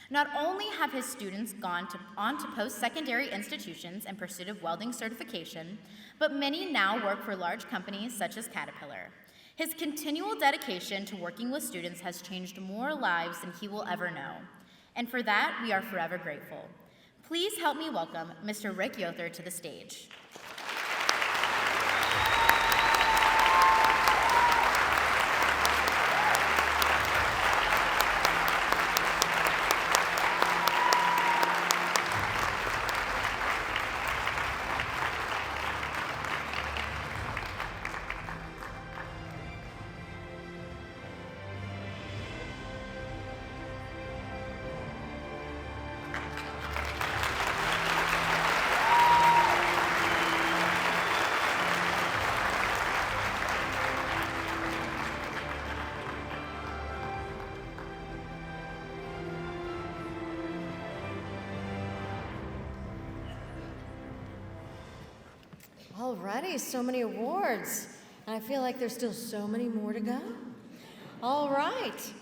Not only have his students gone on to post-secondary institutions in pursuit of welding certification, but many now work for large companies such as Caterpillar. His continual dedication to working with students has changed more lives than he will ever know. And for that, we are forever grateful. Please help me welcome Mr. Rick Yother to the stage. Alrighty, so many awards, and I feel like there's still so many more to go. All right,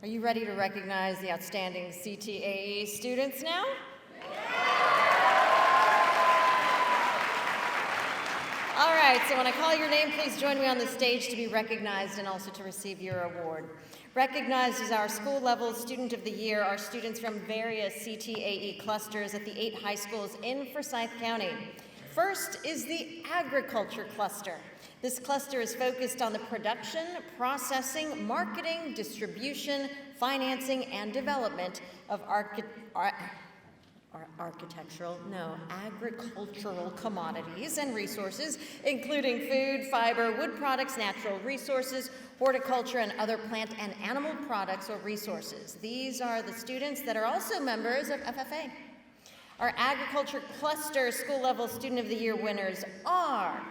are you ready to recognize the outstanding CTAE students now? All right, so when I call your name, please join me on the stage to be recognized and also to receive your award. Recognized as our school-level Student of the Year are students from various CTAE clusters at the 8 high schools in Forsyth County. First is the agriculture cluster. This cluster is focused on the production, processing, marketing, distribution, financing, and development of agricultural commodities and resources, including food, fiber, wood products, natural resources, horticulture, and other plant and animal products or resources. These are the students that are also members of FFA. Our agriculture cluster school level student of the year winners are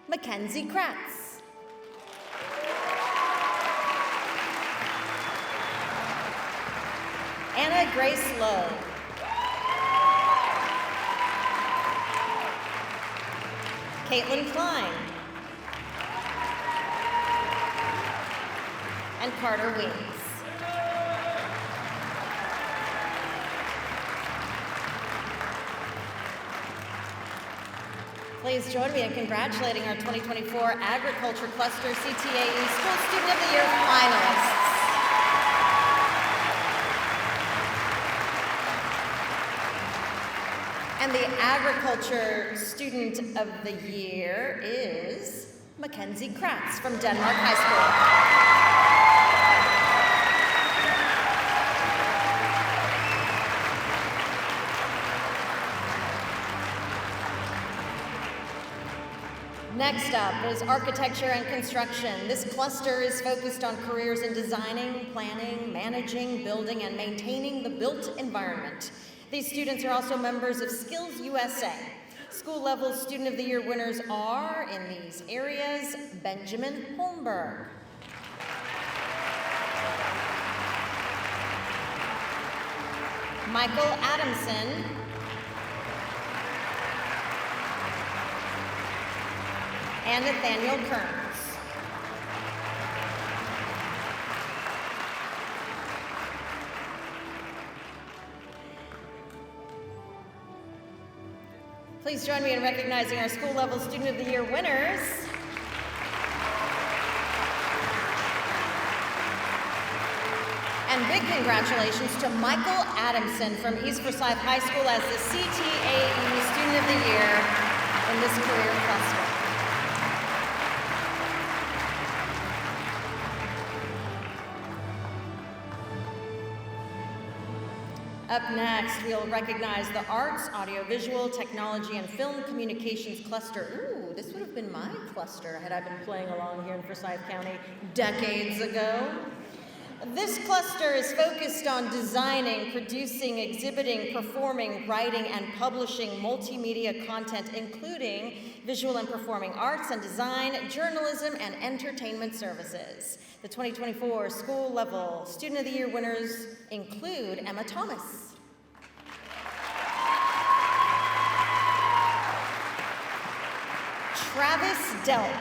Mackenzie Kratz, Anna Grace Lowe, Caitlin Klein, and Carter Weems. Please join me in congratulating our 2024 Agriculture Cluster CTAE School Student of the Year finalists. And the Agriculture Student of the Year is Mackenzie Kratz from Denmark High School. Next up is architecture and construction. This cluster is focused on careers in designing, planning, managing, building, and maintaining the built environment. These students are also members of Skills USA. School level Student of the Year winners are, in these areas, Benjamin Holmberg, Michael Adamson, and Nathaniel Kearns. Please join me in recognizing our school level Student of the Year winners. And big congratulations to Michael Adamson from East Forsyth High School as the CTAE Student of the Year in this career cluster. Up next, we'll recognize the Arts, Audiovisual, Technology, and Film Communications Cluster. Ooh, this would have been my cluster had I been playing along here in Forsyth County decades ago. This cluster is focused on designing, producing, exhibiting, performing, writing, and publishing multimedia content, including visual and performing arts and design, journalism, and entertainment services. The 2024 school level Student of the Year winners include Emma Thomas, Travis Delp,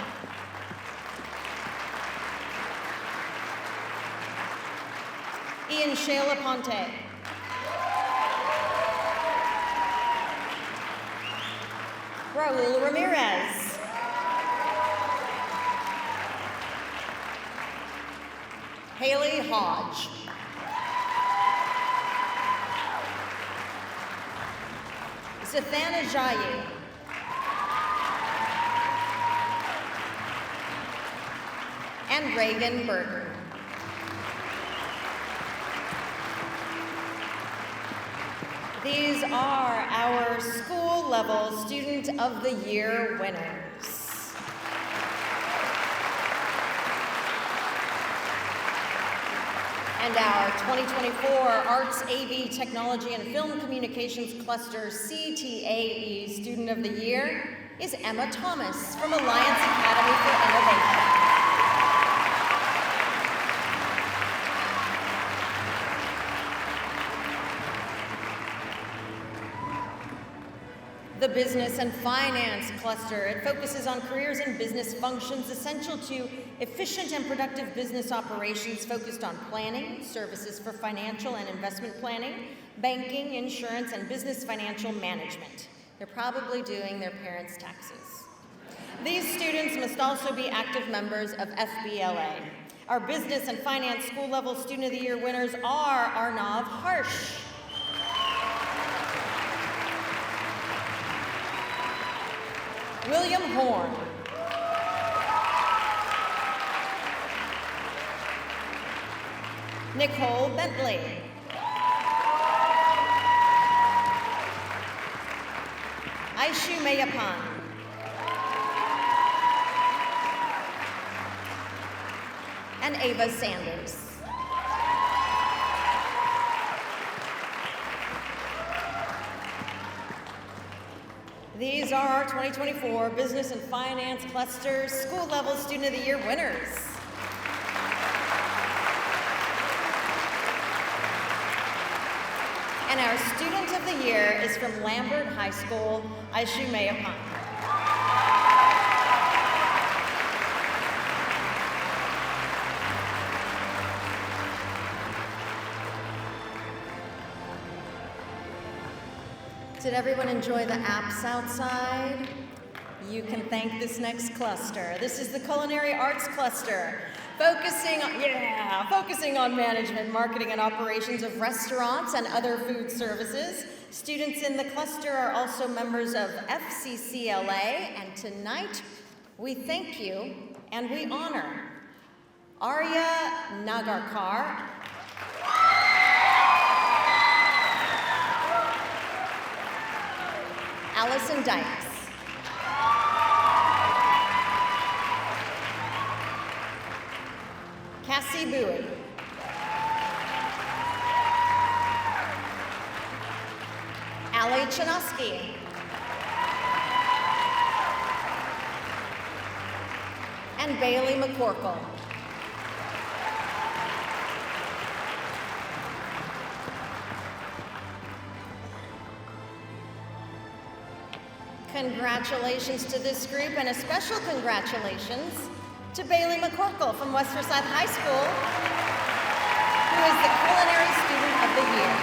Ian Shayla Ponte, Raul Ramirez, Haley Hodge, Zathana Jayi, and Reagan Burton. These are our school level Student of the Year winners. And our 2024 Arts, AV, Technology, and Film Communications Cluster CTAE Student of the Year is Emma Thomas from Alliance Academy for Innovation. The Business and Finance Cluster. It focuses on careers and business functions essential to efficient and productive business operations focused on planning, services for financial and investment planning, banking, insurance, and business financial management. They're probably doing their parents' taxes. These students must also be active members of FBLA. Our Business and Finance School Level Student of the Year winners are Arnav Harsh, William Horn. Nicole Bentley. Aishu Mayapan. And Ava Sanders. These are our 2024 Business and Finance Cluster School Level Student of the Year winners. And our Student of the Year is from Lambert High School, Aishu Mayapan. Did everyone enjoy the apps outside? You can thank this next cluster. This is the Culinary Arts Cluster, focusing on management, marketing, and operations of restaurants and other food services. Students in the cluster are also members of FCCLA, and tonight we thank you and we honor Arya Nagarkar, Allison Dykes, Cassie Bowie, Allie Chinosky, and Bailey McCorkle. Congratulations to this group, and a special congratulations to Bailey McCorkle from West Forsyth High School, who is the Culinary Student of the Year.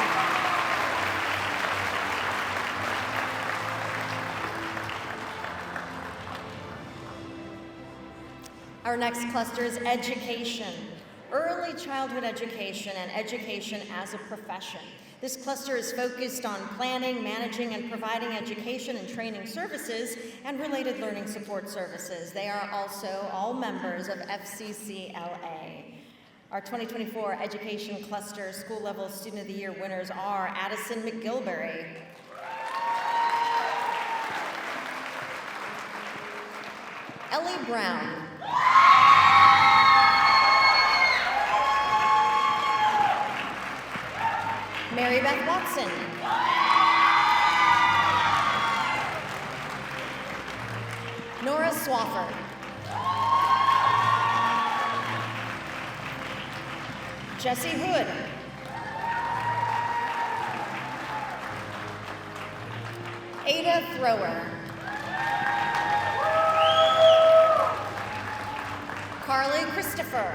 Our next cluster is education, early childhood education and education as a profession. This cluster is focused on planning, managing, and providing education and training services and related learning support services. They are also all members of FCCLA. Our 2024 Education Cluster School Level Student of the Year winners are Addison McGilberry, Ellie Brown, Mary Beth Watson, Nora Swafford, Jesse Hood, Ada Thrower, Carly Christopher,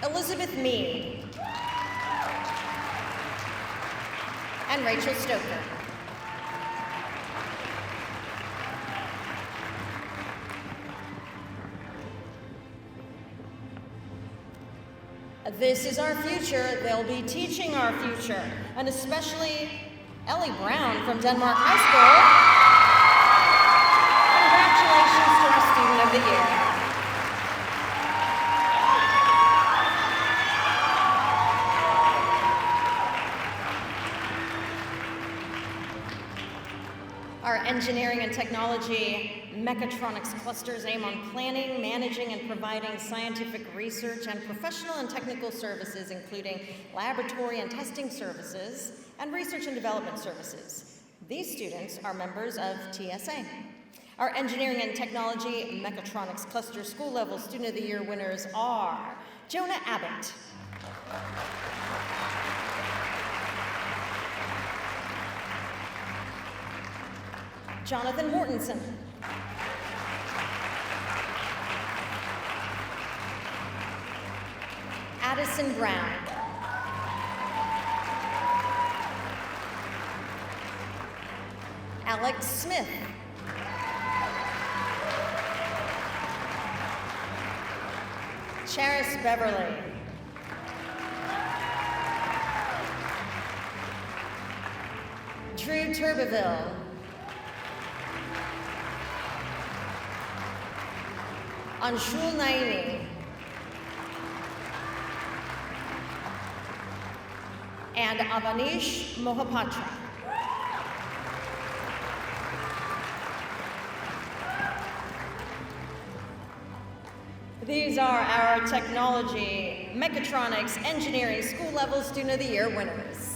Elizabeth Mead, and Rachel Stoker. This is our future. They'll be teaching our future, and especially Ellie Brown from Denmark High School. Congratulations to our Student of the Year. Our engineering and technology mechatronics clusters aim on planning, managing, and providing scientific research and professional and technical services, including laboratory and testing services and research and development services. These students are members of TSA. Our engineering and technology mechatronics cluster school level Student of the Year winners are Jonah Abbott, Jonathan Mortensen, Addison Brown, Alex Smith, Charis Beverly, Drew Turbeville. Anshul Naini. And Avanish Mohapatra. These are our technology, mechatronics, engineering, school level student of the year winners.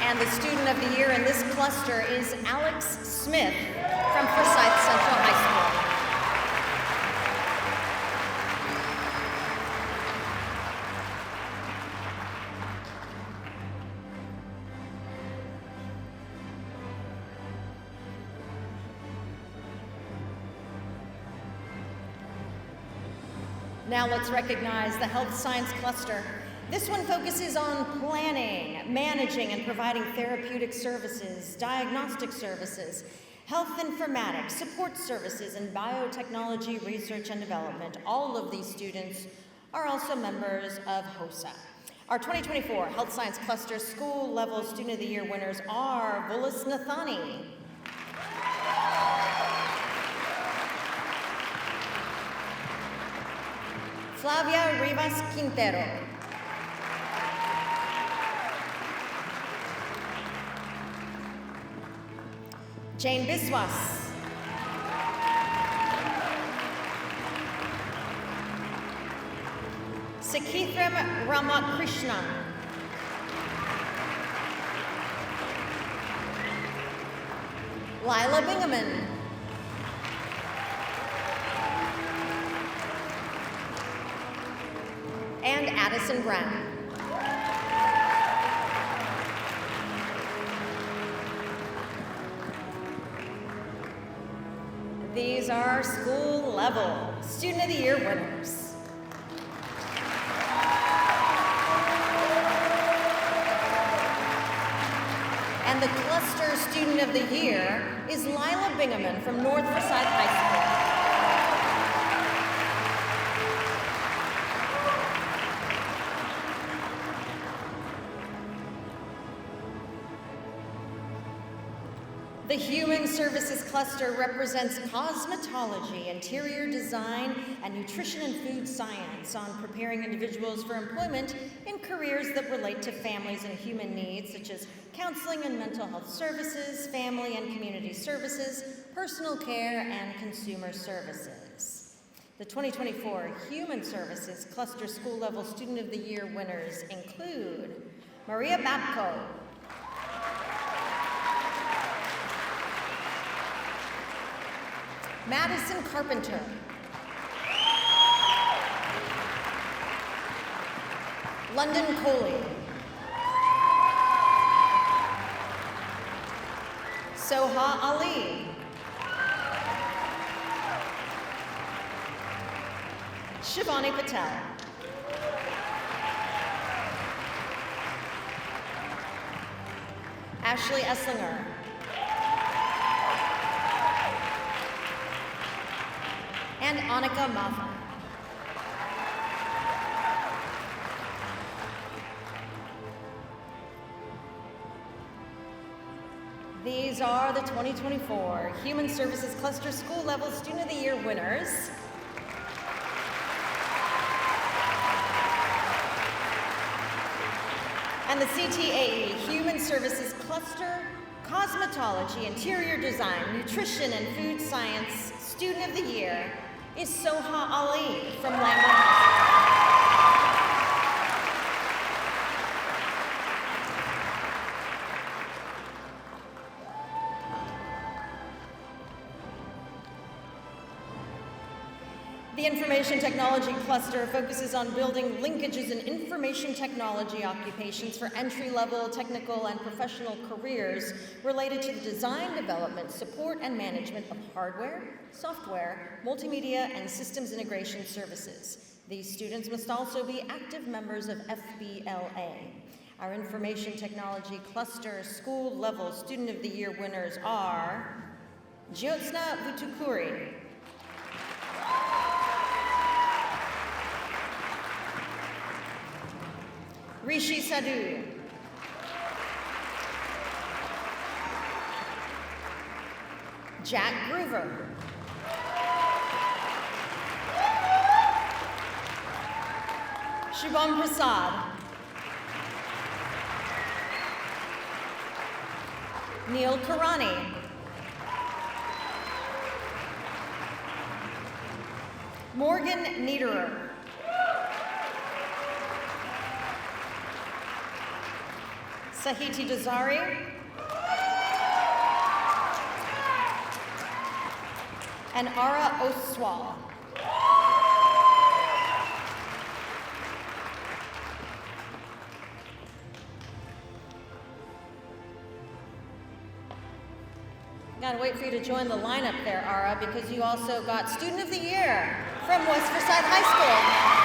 And the student of the year in this cluster is Alex Smith from Forsyth Central High School. Now let's recognize the Health Science Cluster. This one focuses on planning, managing, and providing therapeutic services, diagnostic services, health informatics, support services, and biotechnology research and development. All of these students are also members of HOSA. Our 2024 Health Science Cluster School Level Student of the Year winners are Vulis Nathani, Flavia Rivas Quintero, Jane Biswas, Sakithram Ramakrishnan, Lila Bingaman, and Addison Brown. These are school level Student of the Year winners. And the cluster Student of the Year is Lila Bingaman from North Forsyth High School. The Human Services Cluster represents cosmetology, interior design, and nutrition and food science on preparing individuals for employment in careers that relate to families and human needs, such as counseling and mental health services, family and community services, personal care, and consumer services. The 2024 Human Services Cluster School Level Student of the Year winners include Maria Babko, Madison Carpenter, London Coley, Soha Ali, Shivani Patel, Ashley Esslinger, and Annika Matha. These are the 2024 Human Services Cluster School Level Student of the Year winners. And the CTAE Human Services Cluster Cosmetology, Interior Design, Nutrition, and Food Science Student of the Year is Soha Ali from Lambert. The Information Technology Cluster focuses on building linkages in information technology occupations for entry-level technical and professional careers related to the design, development, support, and management of hardware, software, multimedia, and systems integration services. These students must also be active members of FBLA. Our Information Technology Cluster School Level Student of the Year winners are Jyotsna Vutukuri, Rishi Sadhu. Jack Groover. Shubham Prasad. Neil Karani. Morgan Niederer. Sahiti Dazari. And Ara Oswal. Gotta wait for you to join the lineup there, Ara, because you also got Student of the Year from West Forsyth High School.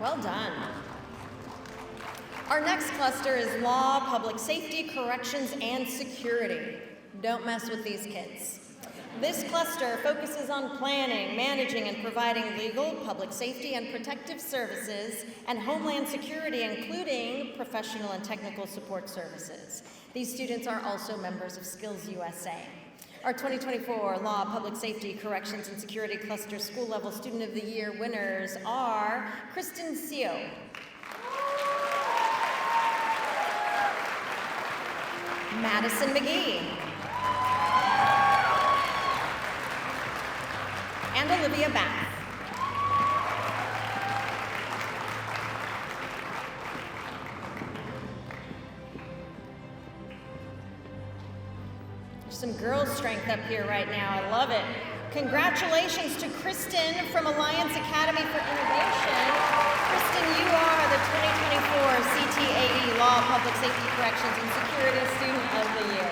Well done. Our next cluster is Law, Public Safety, Corrections, and Security. Don't mess with these kids. This cluster focuses on planning, managing, and providing legal, public safety, and protective services, and homeland security, including professional and technical support services. These students are also members of Skills USA. Our 2024 Law, Public Safety, Corrections, and Security Cluster School Level Student of the Year winners are Kristen Seo, Madison McGee, and Olivia Bath. There's some girl strength up here right now. I love it. Congratulations to Kristen from Alliance Academy for Innovation. Kristen, you are the 2024 CTAE Law, Public Safety, Corrections, and Security Student of the Year.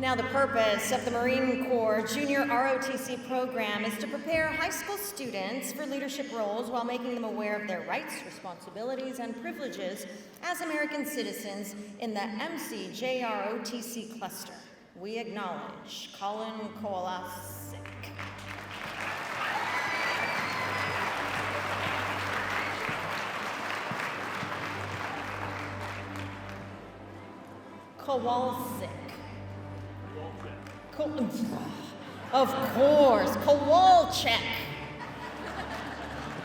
Now, the purpose of the Marine Corps Junior ROTC program is to prepare high school students for leadership roles while making them aware of their rights, responsibilities, and privileges as American citizens in the MCJROTC cluster. We acknowledge Colin Kowalczyk. Kowalczyk. Of course, Kowalczyk.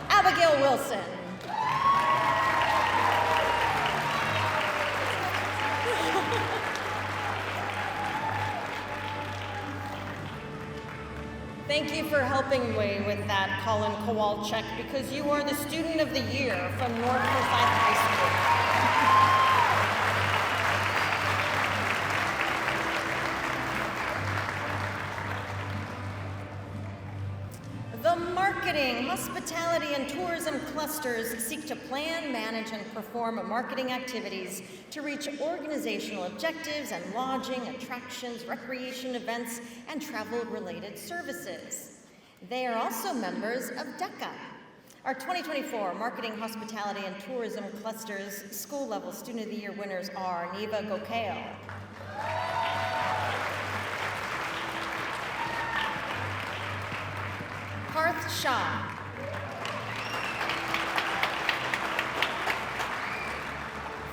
Abigail Wilson. Thank you for helping me with that, Colin Kowalczyk, because you are the Student of the Year from North Forsyth High School. The marketing, hospitality, and tourism clusters seek to plan, manage, and perform marketing activities to reach organizational objectives and lodging, attractions, recreation events, and travel-related services. They are also members of DECA. Our 2024 Marketing, Hospitality, and Tourism Clusters School-Level Student of the Year winners are Neva Gokeo, Parth Shah,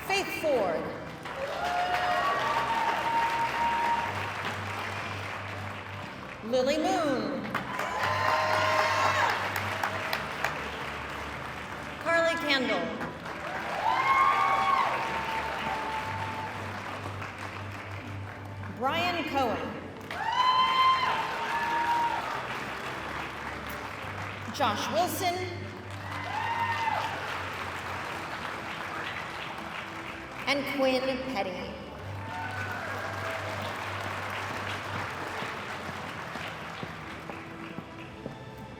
Faith Ford, Lily Moon, Carly Candle, Brian Cohen, Josh Wilson, and Quinn Petty.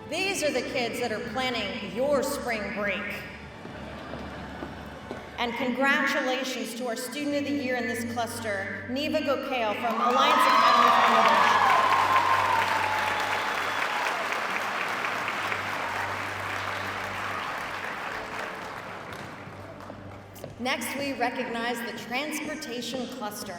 These are the kids that are planning your spring break. And congratulations to our Student of the Year in this cluster, Neva Gokeo from Alliance Academy for Innovation. Next, we recognize the Transportation Cluster.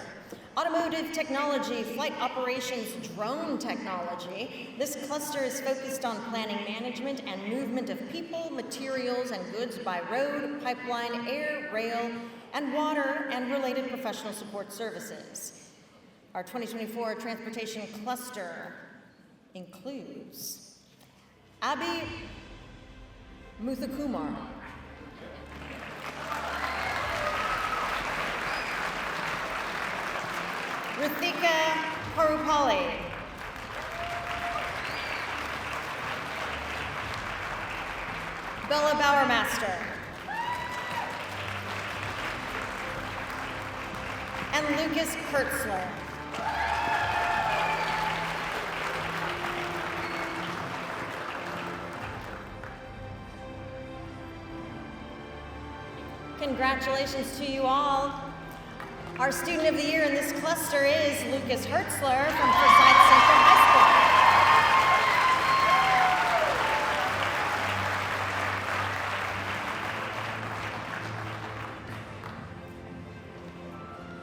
Automotive technology, flight operations, drone technology. This cluster is focused on planning management and movement of people, materials, and goods by road, pipeline, air, rail, and water, and related professional support services. Our 2024 Transportation Cluster includes Abhi Muthakumar, Rithika Parupali, Bella Bowermaster, and Lucas Kurtzler. Congratulations to you all. Our student of the year in this cluster is Lucas Hertzler from Forsyth Central High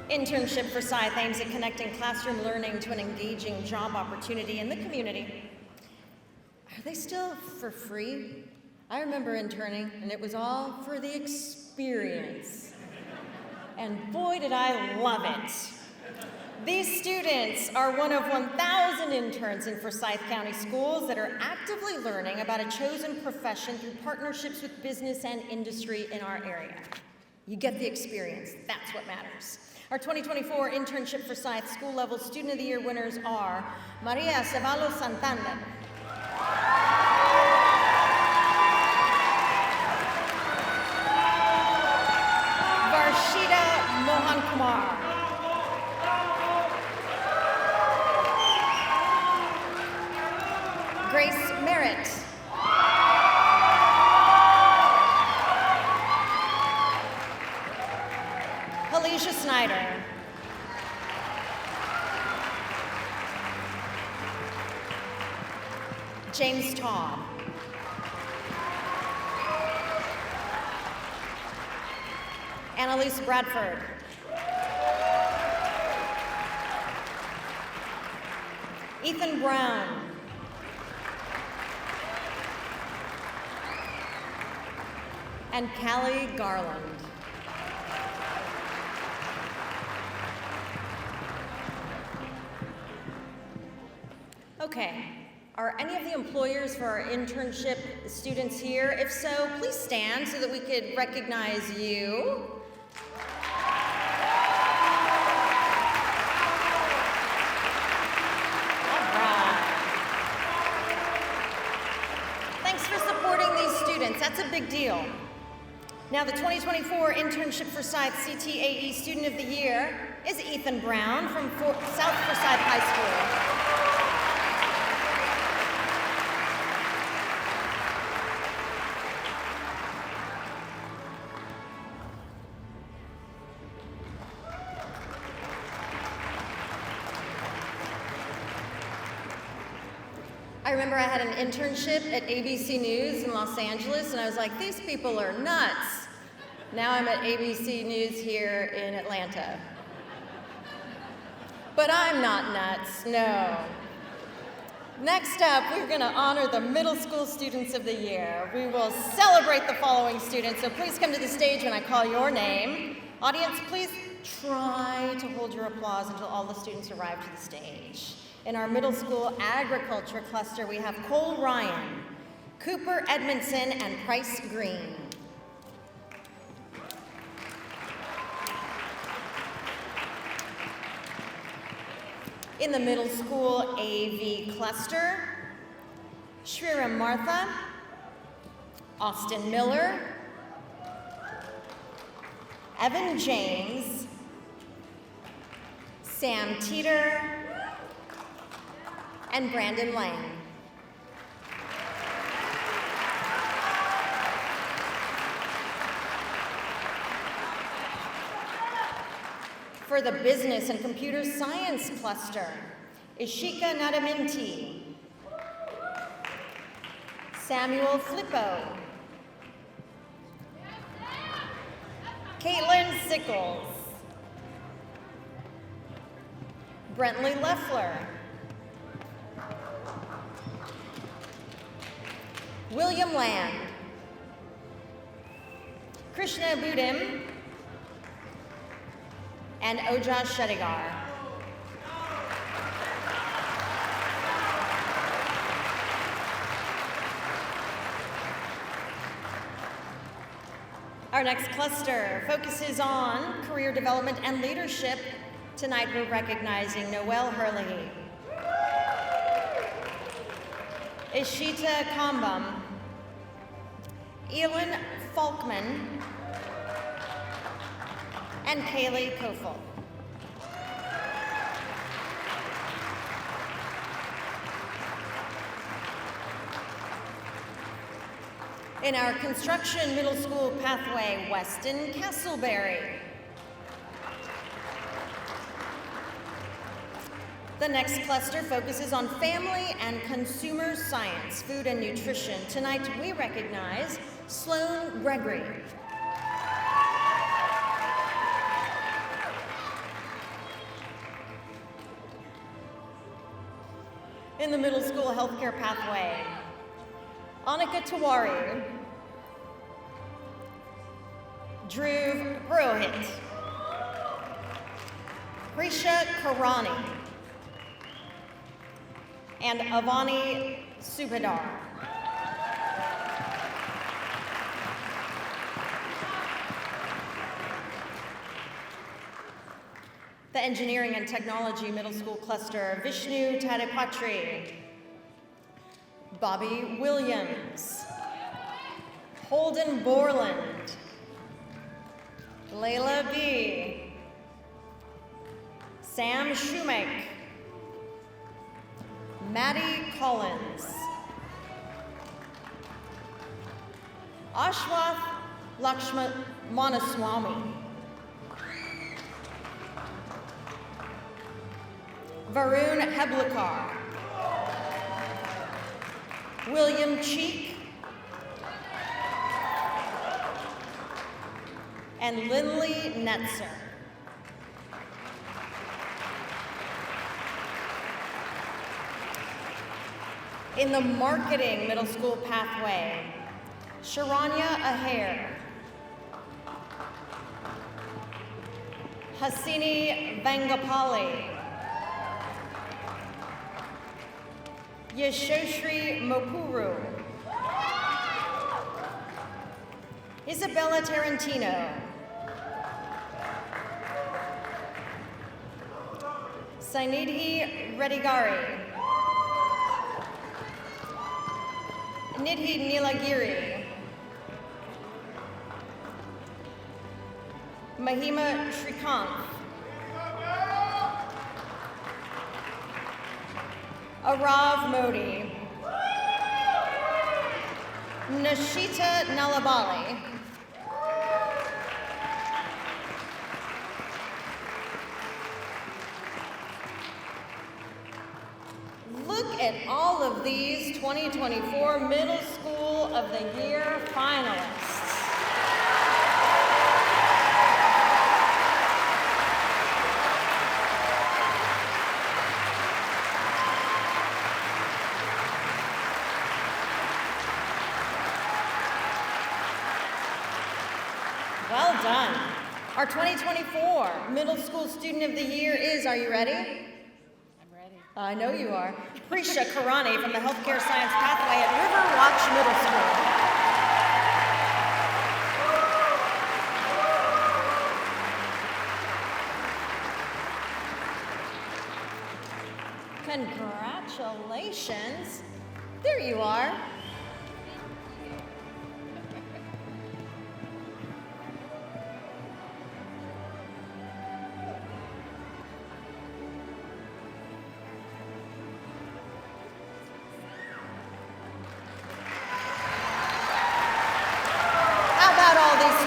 School. Internship Forsyth aims at connecting classroom learning to an engaging job opportunity in the community. Are they still for free? I remember interning, and it was all for the experience. And boy, did I love it. These students are one of 1,000 interns in Forsyth County Schools that are actively learning about a chosen profession through partnerships with business and industry in our area. You get the experience. That's what matters. Our 2024 Internship Forsyth School Level Student of the Year winners are Maria Ceballos Santander, Varshita Mohan Kumar, Grace Merritt, Alicia Snyder, James Todd, Annalise Bradford, Ethan Brown, and Callie Garland. Okay, are any of the employers for our internship students here? If so, please stand so that we could recognize you. All right. Thanks for supporting these students. That's a big deal. Now, the 2024 Internship Forsyth CTAE Student of the Year is Ethan Brown from South Forsyth High School. I remember I had an internship at ABC News in Los Angeles, and I was like, these people are nuts. Now I'm at ABC News here in Atlanta. But I'm not nuts, no. Next up, we're gonna honor the Middle School Students of the Year. We will celebrate the following students, so please come to the stage when I call your name. Audience, please try to hold your applause until all the students arrive to the stage. In our middle school agriculture cluster, we have Cole Ryan, Cooper Edmondson, and Price Green. In the middle school AV cluster, Shriram Martha, Austin Miller, Evan James, Sam Teeter, and Brandon Lang. For the business and computer science cluster, Ishika Nadaminti, Samuel Flippo, Caitlin Sickles. Brentley Leffler. William Land. Krishna Budim. And Ojas Shedigar. Our next cluster focuses on career development and leadership. Tonight we're recognizing Noelle Hurley, Ishita Kambam, Elin Falkman, and Kaylee Kofel. In our construction middle school pathway, Weston Castleberry. The next cluster focuses on family and consumer science, food and nutrition. Tonight we recognize Sloan Gregory. In the middle school healthcare pathway, Annika Tawari, Dhruv Purohit, Prisha Karani, and Avani Subhadar. The engineering and technology middle school cluster, Vishnu Tadipatri, Bobby Williams, Holden Borland, Layla B, Sam Shumake, Maddie Collins, Ashwath Lakshmanaswamy, Varun Heblikar, William Cheek, and Lindley Netzer. In the marketing middle school pathway, Sharanya Aher, Hasini Vangapali, Yashoshri Mopuru, Isabella Tarantino, Sainidhi Redigari, Nidhi Nilagiri, Mahima Shrikant, Arav Modi, Nashita Nalabali, look at all of these 2024 Middle School of the Year finalists. Well done. Our 2024 Middle School Student of the Year is, are you ready? I'm ready. I know you are. Prisha Karani from the Healthcare Science Pathway at Riverwatch Middle School. Congratulations. There you are.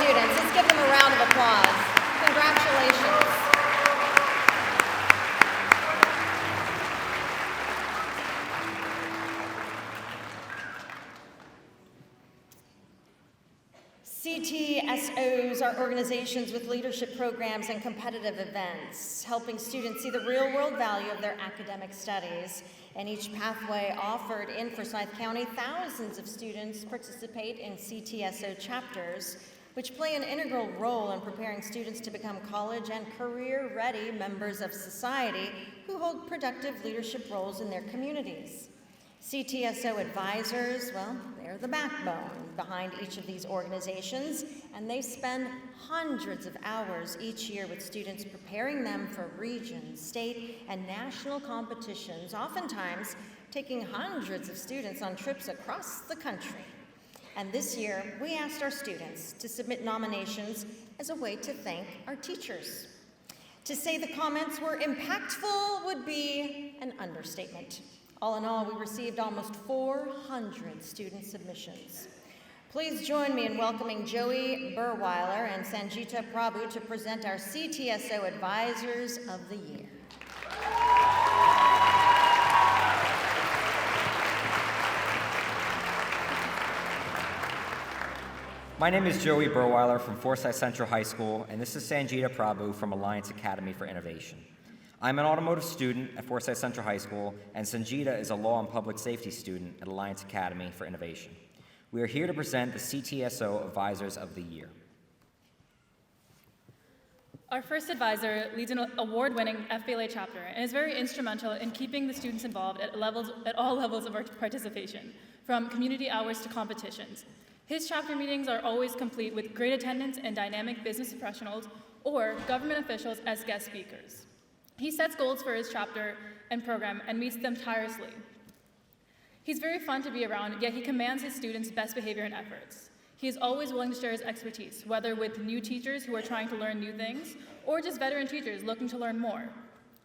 Let's give them a round of applause. Congratulations. CTSOs are organizations with leadership programs and competitive events, helping students see the real-world value of their academic studies. And each pathway offered in Forsyth County, thousands of students participate in CTSO chapters, which play an integral role in preparing students to become college and career-ready members of society who hold productive leadership roles in their communities. CTSO advisors, well, they're the backbone behind each of these organizations, and they spend hundreds of hours each year with students preparing them for region, state, and national competitions, oftentimes taking hundreds of students on trips across the country. And this year, we asked our students to submit nominations as a way to thank our teachers. To say the comments were impactful would be an understatement. All in all, we received almost 400 student submissions. Please join me in welcoming Joey Burweiler and Sanjita Prabhu to present our CTSO Advisors of the Year. My name is Joey Burweiler from Forsyth Central High School, and this is Sanjita Prabhu from Alliance Academy for Innovation. I'm an automotive student at Forsyth Central High School, and Sanjita is a law and public safety student at Alliance Academy for Innovation. We are here to present the CTSO Advisors of the Year. Our first advisor leads an award-winning FBLA chapter and is very instrumental in keeping the students involved at all levels of our participation, from community hours to competitions. His chapter meetings are always complete with great attendance and dynamic business professionals or government officials as guest speakers. He sets goals for his chapter and program and meets them tirelessly. He's very fun to be around, yet he commands his students' best behavior and efforts. He is always willing to share his expertise, whether with new teachers who are trying to learn new things, or just veteran teachers looking to learn more.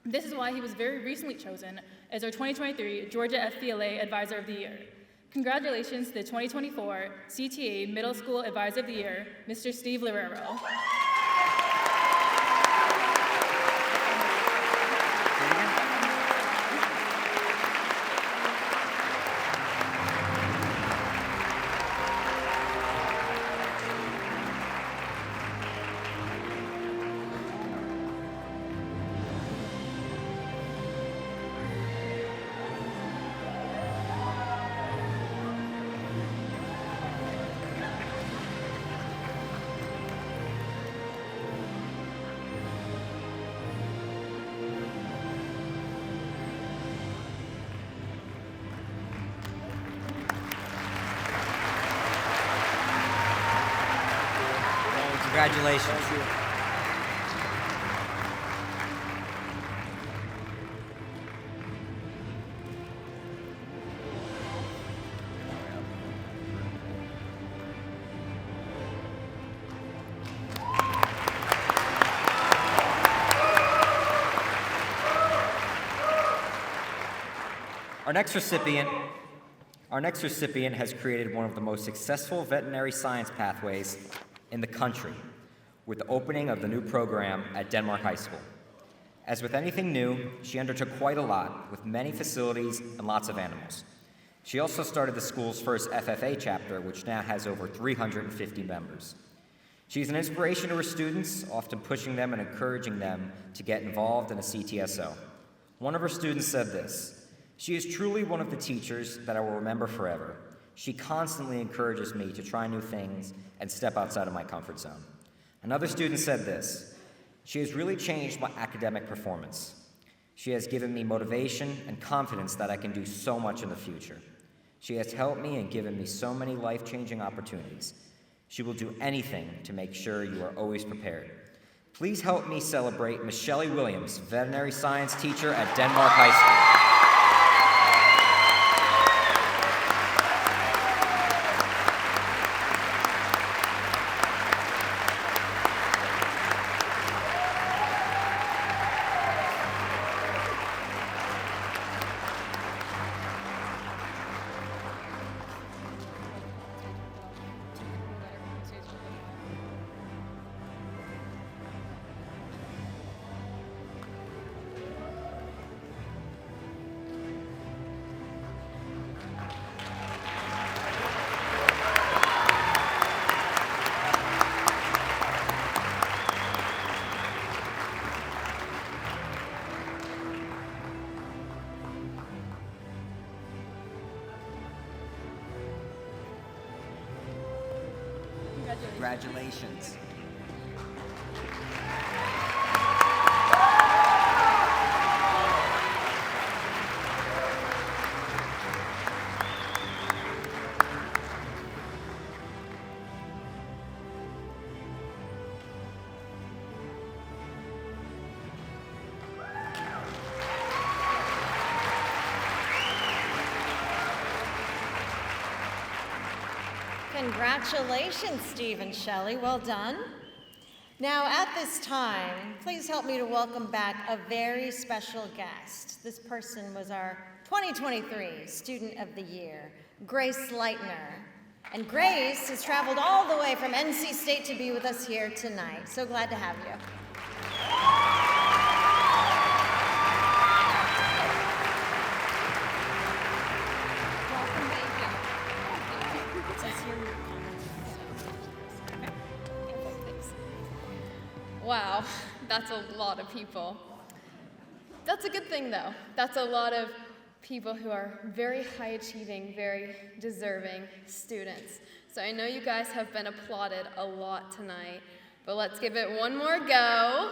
This is why he was very recently chosen as our 2023 Georgia FBLA Advisor of the Year. Congratulations to the 2024 CTAE Middle School Advisor of the Year, Mr. Steve Lirero. Congratulations. Our next recipient has created one of the most successful veterinary science pathways in the country with the opening of the new program at Denmark High School. As with anything new, she undertook quite a lot with many facilities and lots of animals. She also started the school's first FFA chapter, which now has over 350 members. She's an inspiration to her students, often pushing them and encouraging them to get involved in a CTSO. One of her students said this: "She is truly one of the teachers that I will remember forever. She constantly encourages me to try new things and step outside of my comfort zone." Another student said this: "She has really changed my academic performance. She has given me motivation and confidence that I can do so much in the future. She has helped me and given me so many life-changing opportunities. She will do anything to make sure you are always prepared." Please help me celebrate Miss Shelley Williams, veterinary science teacher at Denmark High School. Congratulations. Congratulations, Steve and Shelley. Well done. Now, at this time, please help me to welcome back a very special guest. This person was our 2023 Student of the Year, Grace Leitner. And Grace has traveled all the way from NC State to be with us here tonight. So glad to have you. Wow, that's a lot of people. That's a good thing though. That's a lot of people who are very high achieving, very deserving students. So I know you guys have been applauded a lot tonight, but let's give it one more go.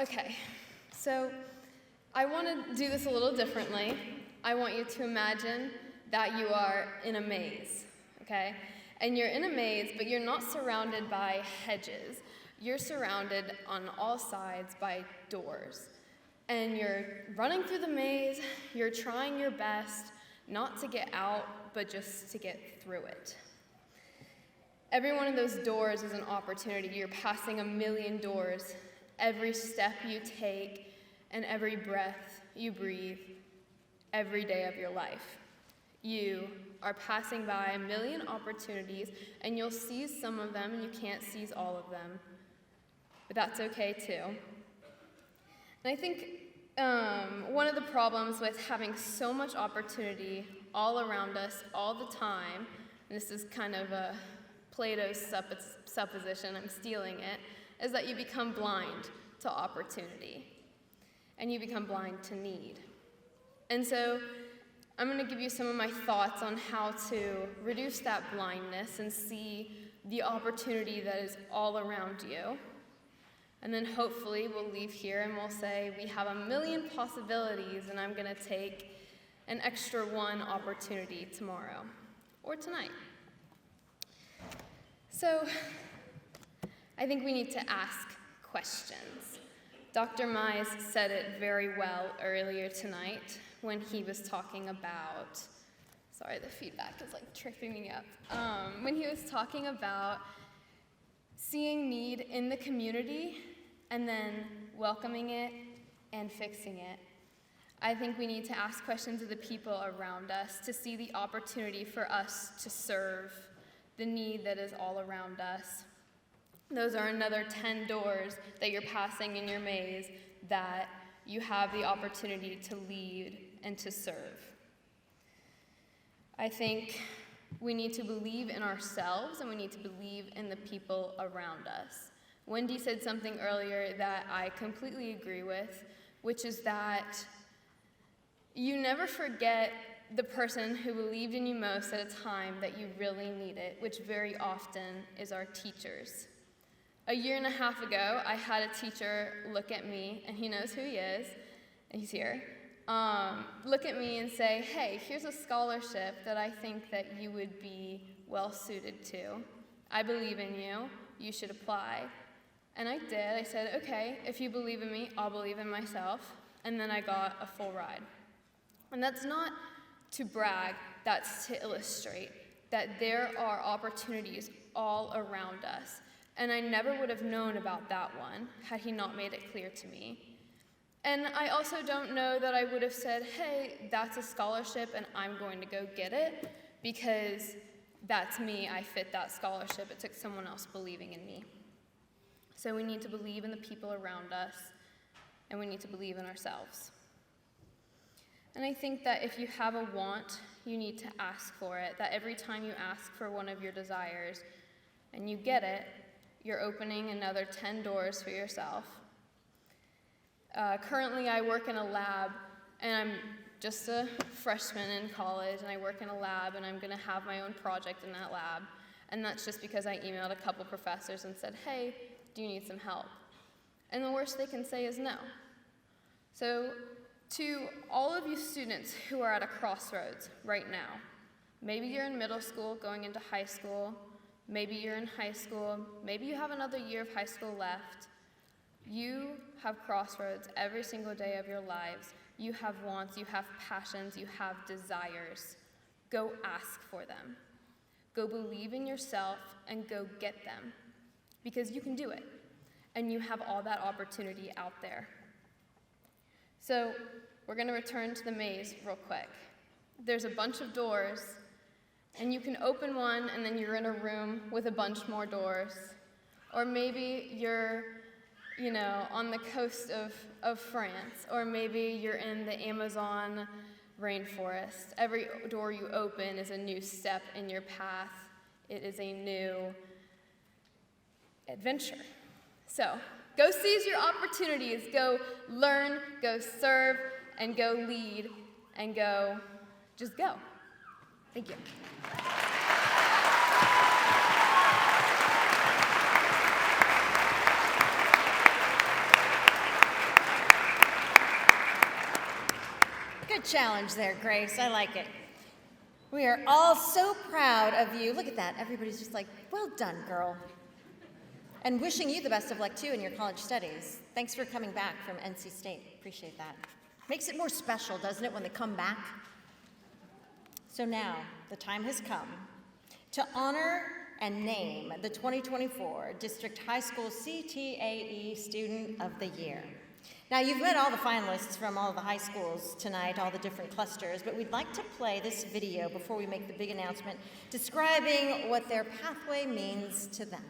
Okay, so I want to do this a little differently. I want you to imagine that you are in a maze, okay? And you're in a maze, but you're not surrounded by hedges. You're surrounded on all sides by doors. And you're running through the maze, you're trying your best not to get out, but just to get through it. Every one of those doors is an opportunity. You're passing a million doors. Every step you take and every breath you breathe every day of your life. You are passing by a million opportunities, and you'll seize some of them, and you can't seize all of them. But that's okay, too. And I think one of the problems with having so much opportunity all around us all the time, and this is kind of a Plato's supposition, I'm stealing it, is that you become blind to opportunity, and you become blind to need. And so I'm going to give you some of my thoughts on how to reduce that blindness and see the opportunity that is all around you. And then hopefully we'll leave here and we'll say we have a million possibilities, and I'm going to take an extra one opportunity tomorrow or tonight. So I think we need to ask questions. Dr. Mize said it very well earlier tonight when he was talking about, sorry, the feedback is like tripping me up. When he was talking about seeing need in the community and then welcoming it and fixing it. I think we need to ask questions of the people around us to see the opportunity for us to serve the need that is all around us. Those are another 10 doors that you're passing in your maze that you have the opportunity to lead and to serve. I think we need to believe in ourselves and we need to believe in the people around us. Wendy said something earlier that I completely agree with, which is that you never forget the person who believed in you most at a time that you really need it, which very often is our teachers. A year and a half ago, I had a teacher look at me, and he knows who he is, and he's here, look at me and say, hey, here's a scholarship that I think that you would be well suited to. I believe in you, you should apply. And I did. I said, okay, if you believe in me, I'll believe in myself. And then I got a full ride. And that's not to brag, that's to illustrate that there are opportunities all around us. And I never would have known about that one had he not made it clear to me. And I also don't know that I would have said, hey, that's a scholarship and I'm going to go get it, because that's me, I fit that scholarship. It took someone else believing in me. So we need to believe in the people around us, and we need to believe in ourselves. And I think that if you have a want, you need to ask for it, that every time you ask for one of your desires and you get it, you're opening another 10 doors for yourself. Currently, I work in a lab, and I'm just a freshman in college, and I work in a lab, and I'm going to have my own project in that lab. And that's just because I emailed a couple professors and said, hey, do you need some help? And the worst they can say is no. So to all of you students who are at a crossroads right now, maybe you're in middle school going into high school, maybe you're in high school, maybe you have another year of high school left. You have crossroads every single day of your lives. You have wants, you have passions, you have desires. Go ask for them. Go believe in yourself and go get them, because you can do it, and you have all that opportunity out there. So we're going to return to the maze real quick. There's a bunch of doors, and you can open one, and then you're in a room with a bunch more doors. Or maybe you're, on the coast of France, or maybe you're in the Amazon rainforest. Every door you open is a new step in your path. It is a new adventure. So go seize your opportunities, go learn, go serve, and go lead, and just go. Thank you. Good challenge there, Grace. I like it. We are all so proud of you. Look at that. Everybody's just like, well done, girl. And wishing you the best of luck, too, in your college studies. Thanks for coming back from NC State. Appreciate that. Makes it more special, doesn't it, when they come back? So now, the time has come to honor and name the 2024 District High School CTAE Student of the Year. Now, you've met all the finalists from all the high schools tonight, all the different clusters, but we'd like to play this video before we make the big announcement describing what their pathway means to them.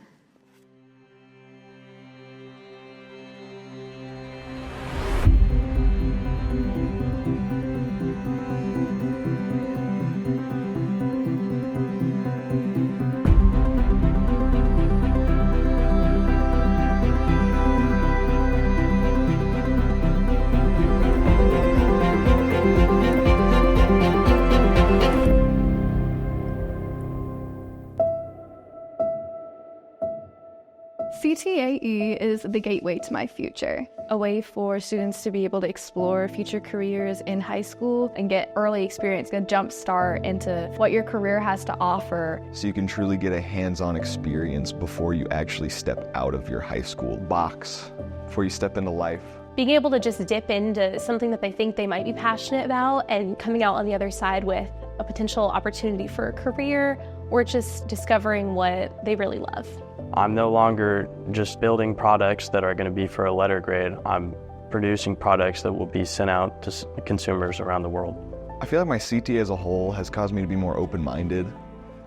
CTAE is the gateway to my future, a way for students to be able to explore future careers in high school and get early experience, a jump start into what your career has to offer. So you can truly get a hands-on experience before you actually step out of your high school box, before you step into life. Being able to just dip into something that they think they might be passionate about and coming out on the other side with a potential opportunity for a career or just discovering what they really love. I'm no longer just building products that are going to be for a letter grade. I'm producing products that will be sent out to consumers around the world. I feel like my CTA as a whole has caused me to be more open-minded,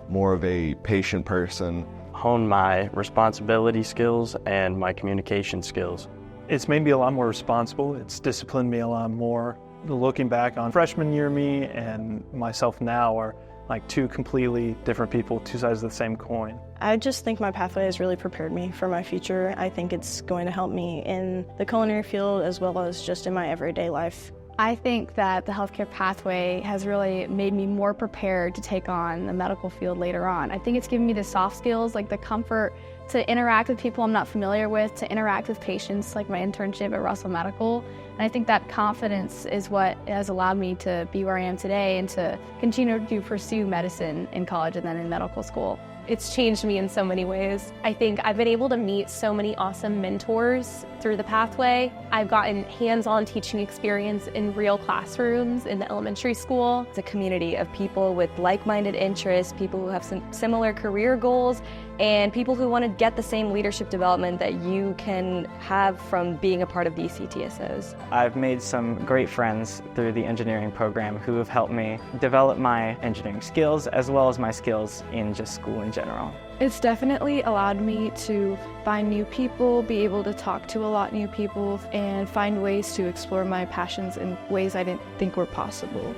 more of a patient person. Hone my responsibility skills and my communication skills. It's made me a lot more responsible. It's disciplined me a lot more. Looking back on freshman year me and myself now are like two completely different people, two sides of the same coin. I just think my pathway has really prepared me for my future. I think it's going to help me in the culinary field as well as just in my everyday life. I think that the healthcare pathway has really made me more prepared to take on the medical field later on. I think it's given me the soft skills, like the comfort to interact with people I'm not familiar with, to interact with patients, like my internship at Russell Medical. And I think that confidence is what has allowed me to be where I am today and to continue to pursue medicine in college and then in medical school. It's changed me in so many ways. I think I've been able to meet so many awesome mentors through the pathway. I've gotten hands-on teaching experience in real classrooms in the elementary school. It's a community of people with like-minded interests, people who have some similar career goals, and people who want to get the same leadership development that you can have from being a part of these CTSOs. I've made some great friends through the engineering program who have helped me develop my engineering skills as well as my skills in just school in general. It's definitely allowed me to find new people, be able to talk to a lot of new people, and find ways to explore my passions in ways I didn't think were possible.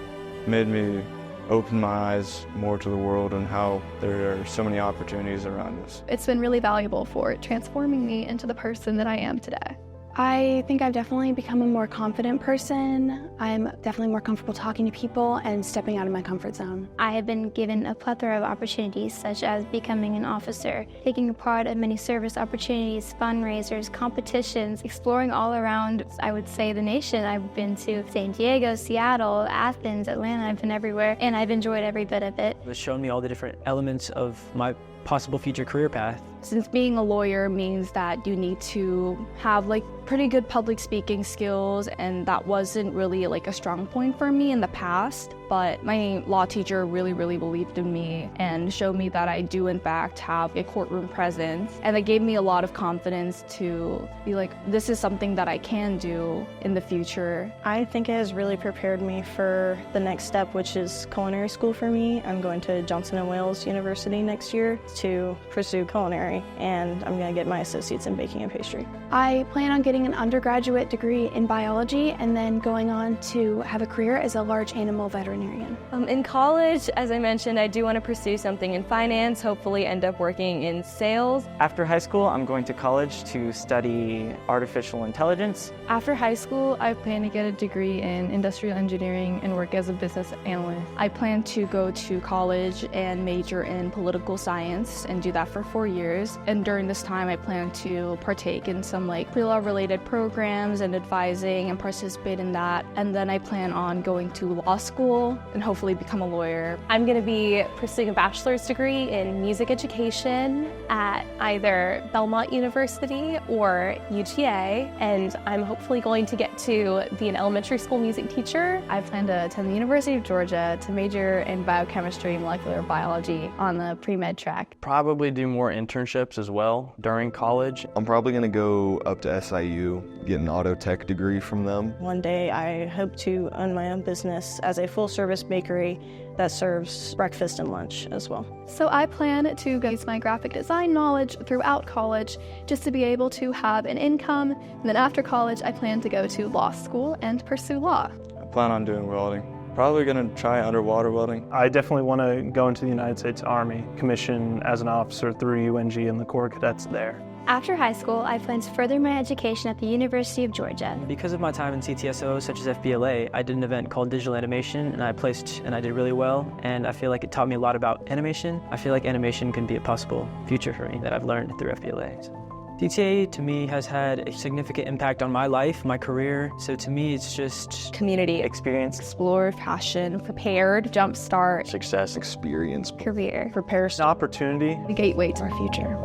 Made me open my eyes more to the world and how there are so many opportunities around us. It's been really valuable for transforming me into the person that I am today. I think I've definitely become a more confident person. I'm definitely more comfortable talking to people and stepping out of my comfort zone. I have been given a plethora of opportunities, such as becoming an officer, taking part in many service opportunities, fundraisers, competitions, exploring all around, I would say, the nation. I've been to San Diego, Seattle, Athens, Atlanta. I've been everywhere, and I've enjoyed every bit of it. It's shown me all the different elements of my possible future career path. Since being a lawyer means that you need to have pretty good public speaking skills, and that wasn't really a strong point for me in the past, but my law teacher really believed in me and showed me that I do in fact have a courtroom presence, and that gave me a lot of confidence to be this is something that I can do in the future. I think it has really prepared me for the next step, which is culinary school for me. I'm going to Johnson & Wales University next year to pursue culinary, and I'm going to get my associates in baking and pastry. I plan on getting an undergraduate degree in biology and then going on to have a career as a large animal veterinarian. In college, as I mentioned, I do want to pursue something in finance, hopefully end up working in sales. After high school, I'm going to college to study artificial intelligence. After high school, I plan to get a degree in industrial engineering and work as a business analyst. I plan to go to college and major in political science and do that for 4 years. And during this time, I plan to partake in some pre-law related programs and advising and participate in that. And then I plan on going to law school and hopefully become a lawyer. I'm going to be pursuing a bachelor's degree in music education at either Belmont University or UGA, and I'm hopefully going to get to be an elementary school music teacher. I plan to attend the University of Georgia to major in biochemistry and molecular biology on the pre-med track. Probably do more internships as well during college. I'm probably going to go up to SIU, get an auto tech degree from them. One day I hope to own my own business as a full-service bakery that serves breakfast and lunch as well. So I plan to use my graphic design knowledge throughout college just to be able to have an income, and then after college I plan to go to law school and pursue law. I plan on doing welding. Probably going to try underwater welding. I definitely want to go into the United States Army, commission as an officer through UNG and the Corps Cadets there. After high school, I plan to further my education at the University of Georgia. Because of my time in CTSO, such as FBLA, I did an event called Digital Animation, and I did really well, and I feel like it taught me a lot about animation. I feel like animation can be a possible future for me that I've learned through FBLA. So. CTAE to me has had a significant impact on my life, my career, so to me it's just community experience. Explore, passion, prepared, jumpstart, success, experience, career, prepare, opportunity, the gateway to our future.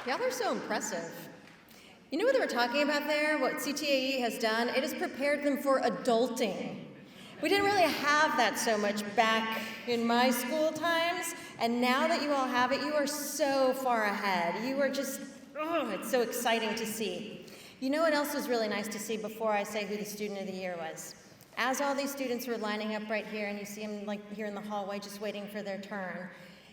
Y'all are so impressive. You know what they were talking about there? What CTAE has done? It has prepared them for adulting. We didn't really have that so much back in my school times, and now that you all have it, you are so far ahead. You are just, it's so exciting to see. You know what else was really nice to see before I say who the Student of the Year was? As all these students were lining up right here, and you see them here in the hallway just waiting for their turn,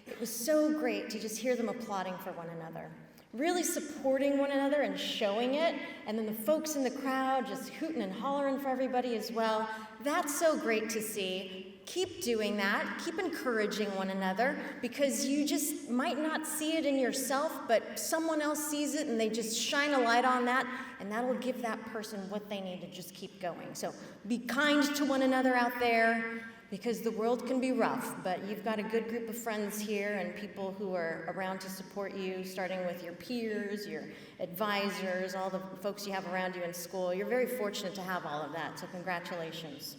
it was so great to just hear them applauding for one another. Really supporting one another and showing it, and then the folks in the crowd just hooting and hollering for everybody as well. That's so great to see. Keep doing that. Keep encouraging one another, because you just might not see it in yourself, but someone else sees it and they just shine a light on that, and that'll give that person what they need to just keep going. So be kind to one another out there, because the world can be rough, but you've got a good group of friends here and people who are around to support you, starting with your peers, your advisors, all the folks you have around you in school. You're very fortunate to have all of that, so congratulations.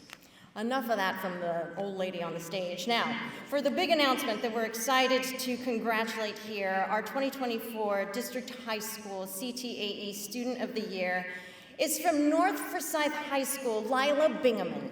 Enough of that from the old lady on the stage. Now, for the big announcement that we're excited to congratulate here, our 2024 District High School CTAE Student of the Year is from North Forsyth High School, Lila Bingaman.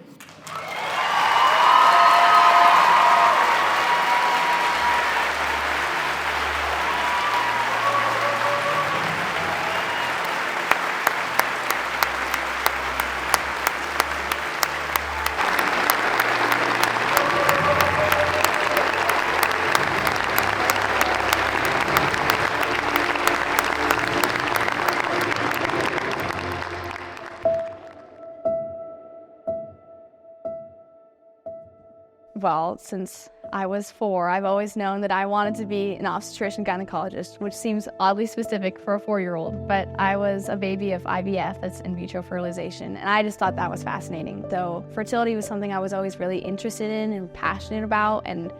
well, since I was 4, I've always known that I wanted to be an obstetrician gynecologist, which seems oddly specific for a 4-year-old, but I was a baby of IVF, that's in vitro fertilization, and I just thought that was fascinating. So fertility was something I was always really interested in and passionate about, and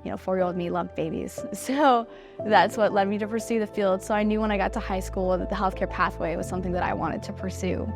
4-year-old me loved babies. So that's what led me to pursue the field. So I knew when I got to high school that the healthcare pathway was something that I wanted to pursue.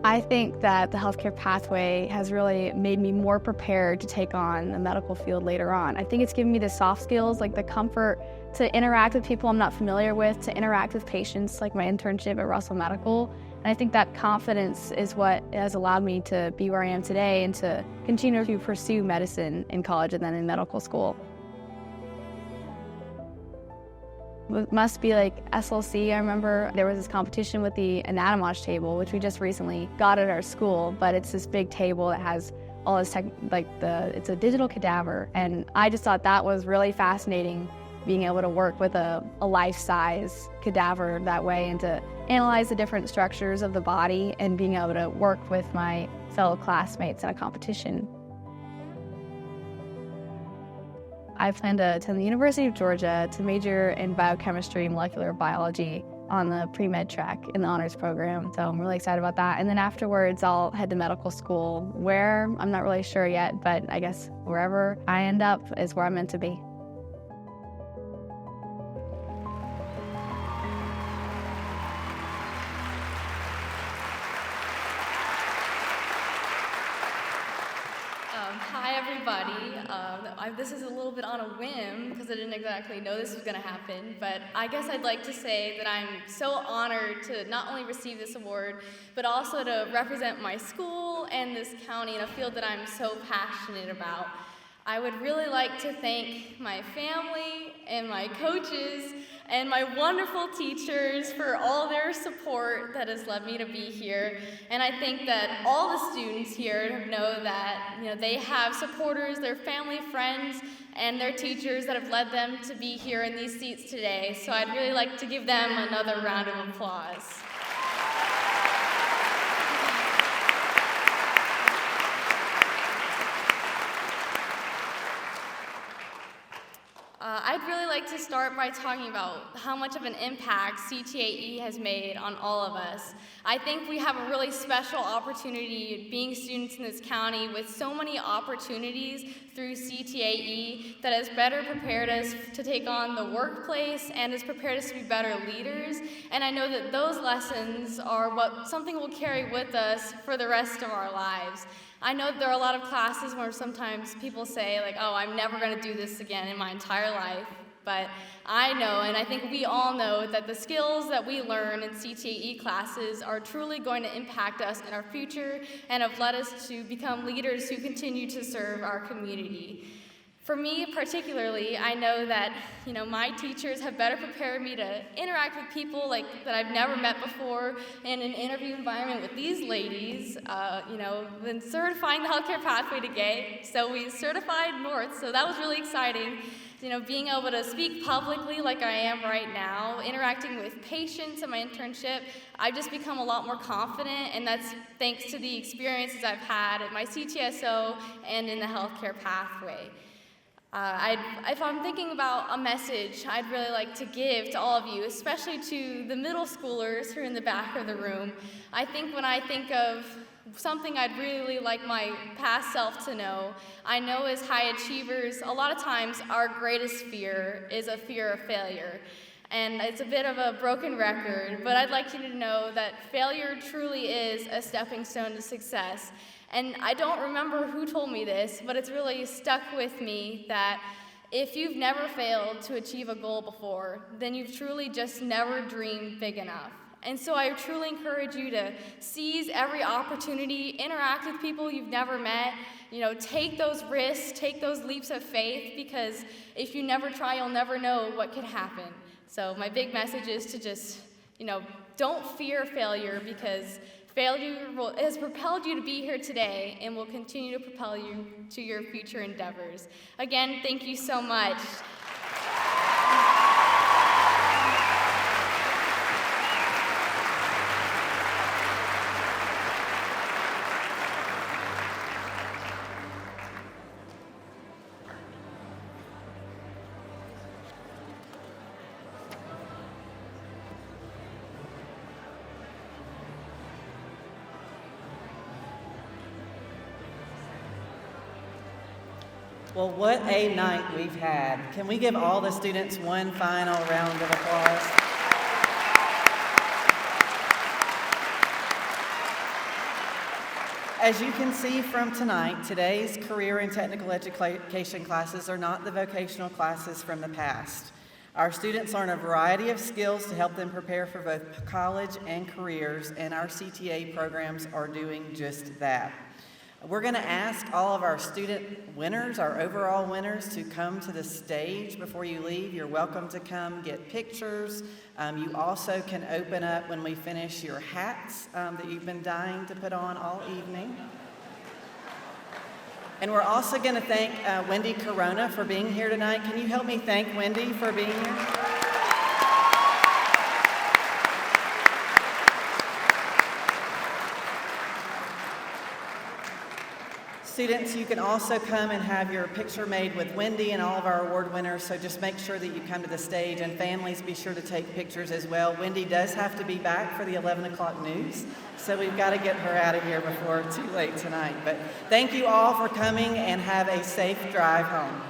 I think that the healthcare pathway has really made me more prepared to take on the medical field later on. I think it's given me the soft skills, like the comfort to interact with people I'm not familiar with, to interact with patients, like my internship at Russell Medical. And I think that confidence is what has allowed me to be where I am today and to continue to pursue medicine in college and then in medical school. It must be like SLC. I remember there was this competition with the anatomage table, which we just recently got at our school, but it's this big table that has all this it's a digital cadaver. And I just thought that was really fascinating, being able to work with a life-size cadaver that way and to analyze the different structures of the body and being able to work with my fellow classmates in a competition. I plan to attend the University of Georgia to major in biochemistry and molecular biology on the pre-med track in the honors program. So I'm really excited about that. And then afterwards, I'll head to medical school, where I'm not really sure yet, but I guess wherever I end up is where I'm meant to be. Hi, everybody. This is a little bit on a whim because I didn't exactly know this was going to happen, but I guess I'd like to say that I'm so honored to not only receive this award, but also to represent my school and this county in a field that I'm so passionate about. I would really like to thank my family and my coaches and my wonderful teachers for all their support that has led me to be here. And I think that all the students here know that they have supporters, their family, friends, and their teachers that have led them to be here in these seats today. So I'd really like to give them another round of applause. I'd really like to start by talking about how much of an impact CTAE has made on all of us. I think we have a really special opportunity being students in this county with so many opportunities through CTAE that has better prepared us to take on the workplace and has prepared us to be better leaders. And I know that those lessons are something we'll carry with us for the rest of our lives. I know there are a lot of classes where sometimes people say, like, oh, I'm never going to do this again in my entire life. But I know, and I think we all know, that the skills that we learn in CTAE classes are truly going to impact us in our future and have led us to become leaders who continue to serve our community. For me particularly, I know that my teachers have better prepared me to interact with people that I've never met before in an interview environment with these ladies. Than certifying the healthcare pathway to gay, so we certified North, so that was really exciting. Being able to speak publicly like I am right now, interacting with patients in my internship, I've just become a lot more confident, and that's thanks to the experiences I've had at my CTSO and in the healthcare pathway. If I'm thinking about a message I'd really like to give to all of you, especially to the middle schoolers who are in the back of the room, I think when I think of something I'd really like my past self to know, I know as high achievers, a lot of times our greatest fear is a fear of failure. And it's a bit of a broken record, but I'd like you to know that failure truly is a stepping stone to success. And I don't remember who told me this, but it's really stuck with me that if you've never failed to achieve a goal before, then you've truly just never dreamed big enough. And so I truly encourage you to seize every opportunity, interact with people you've never met, take those risks, take those leaps of faith, because if you never try, you'll never know what could happen. So my big message is to just, don't fear failure, because failure has propelled you to be here today and will continue to propel you to your future endeavors. Again, thank you so much. Well, what a night we've had. Can we give all the students one final round of applause? As you can see from tonight, today's career and technical education classes are not the vocational classes from the past. Our students learn a variety of skills to help them prepare for both college and careers, and our CTAE programs are doing just that. We're going to ask all of our student winners, our overall winners, to come to the stage before you leave. You're welcome to come get pictures. You also can open up when we finish your hats that you've been dying to put on all evening. And we're also going to thank Wendy Corona for being here tonight. Can you help me thank Wendy for being here? Students, you can also come and have your picture made with Wendy and all of our award winners, so just make sure that you come to the stage, and families, be sure to take pictures as well. Wendy does have to be back for the 11 o'clock news, so we've got to get her out of here before too late tonight. But thank you all for coming, and have a safe drive home.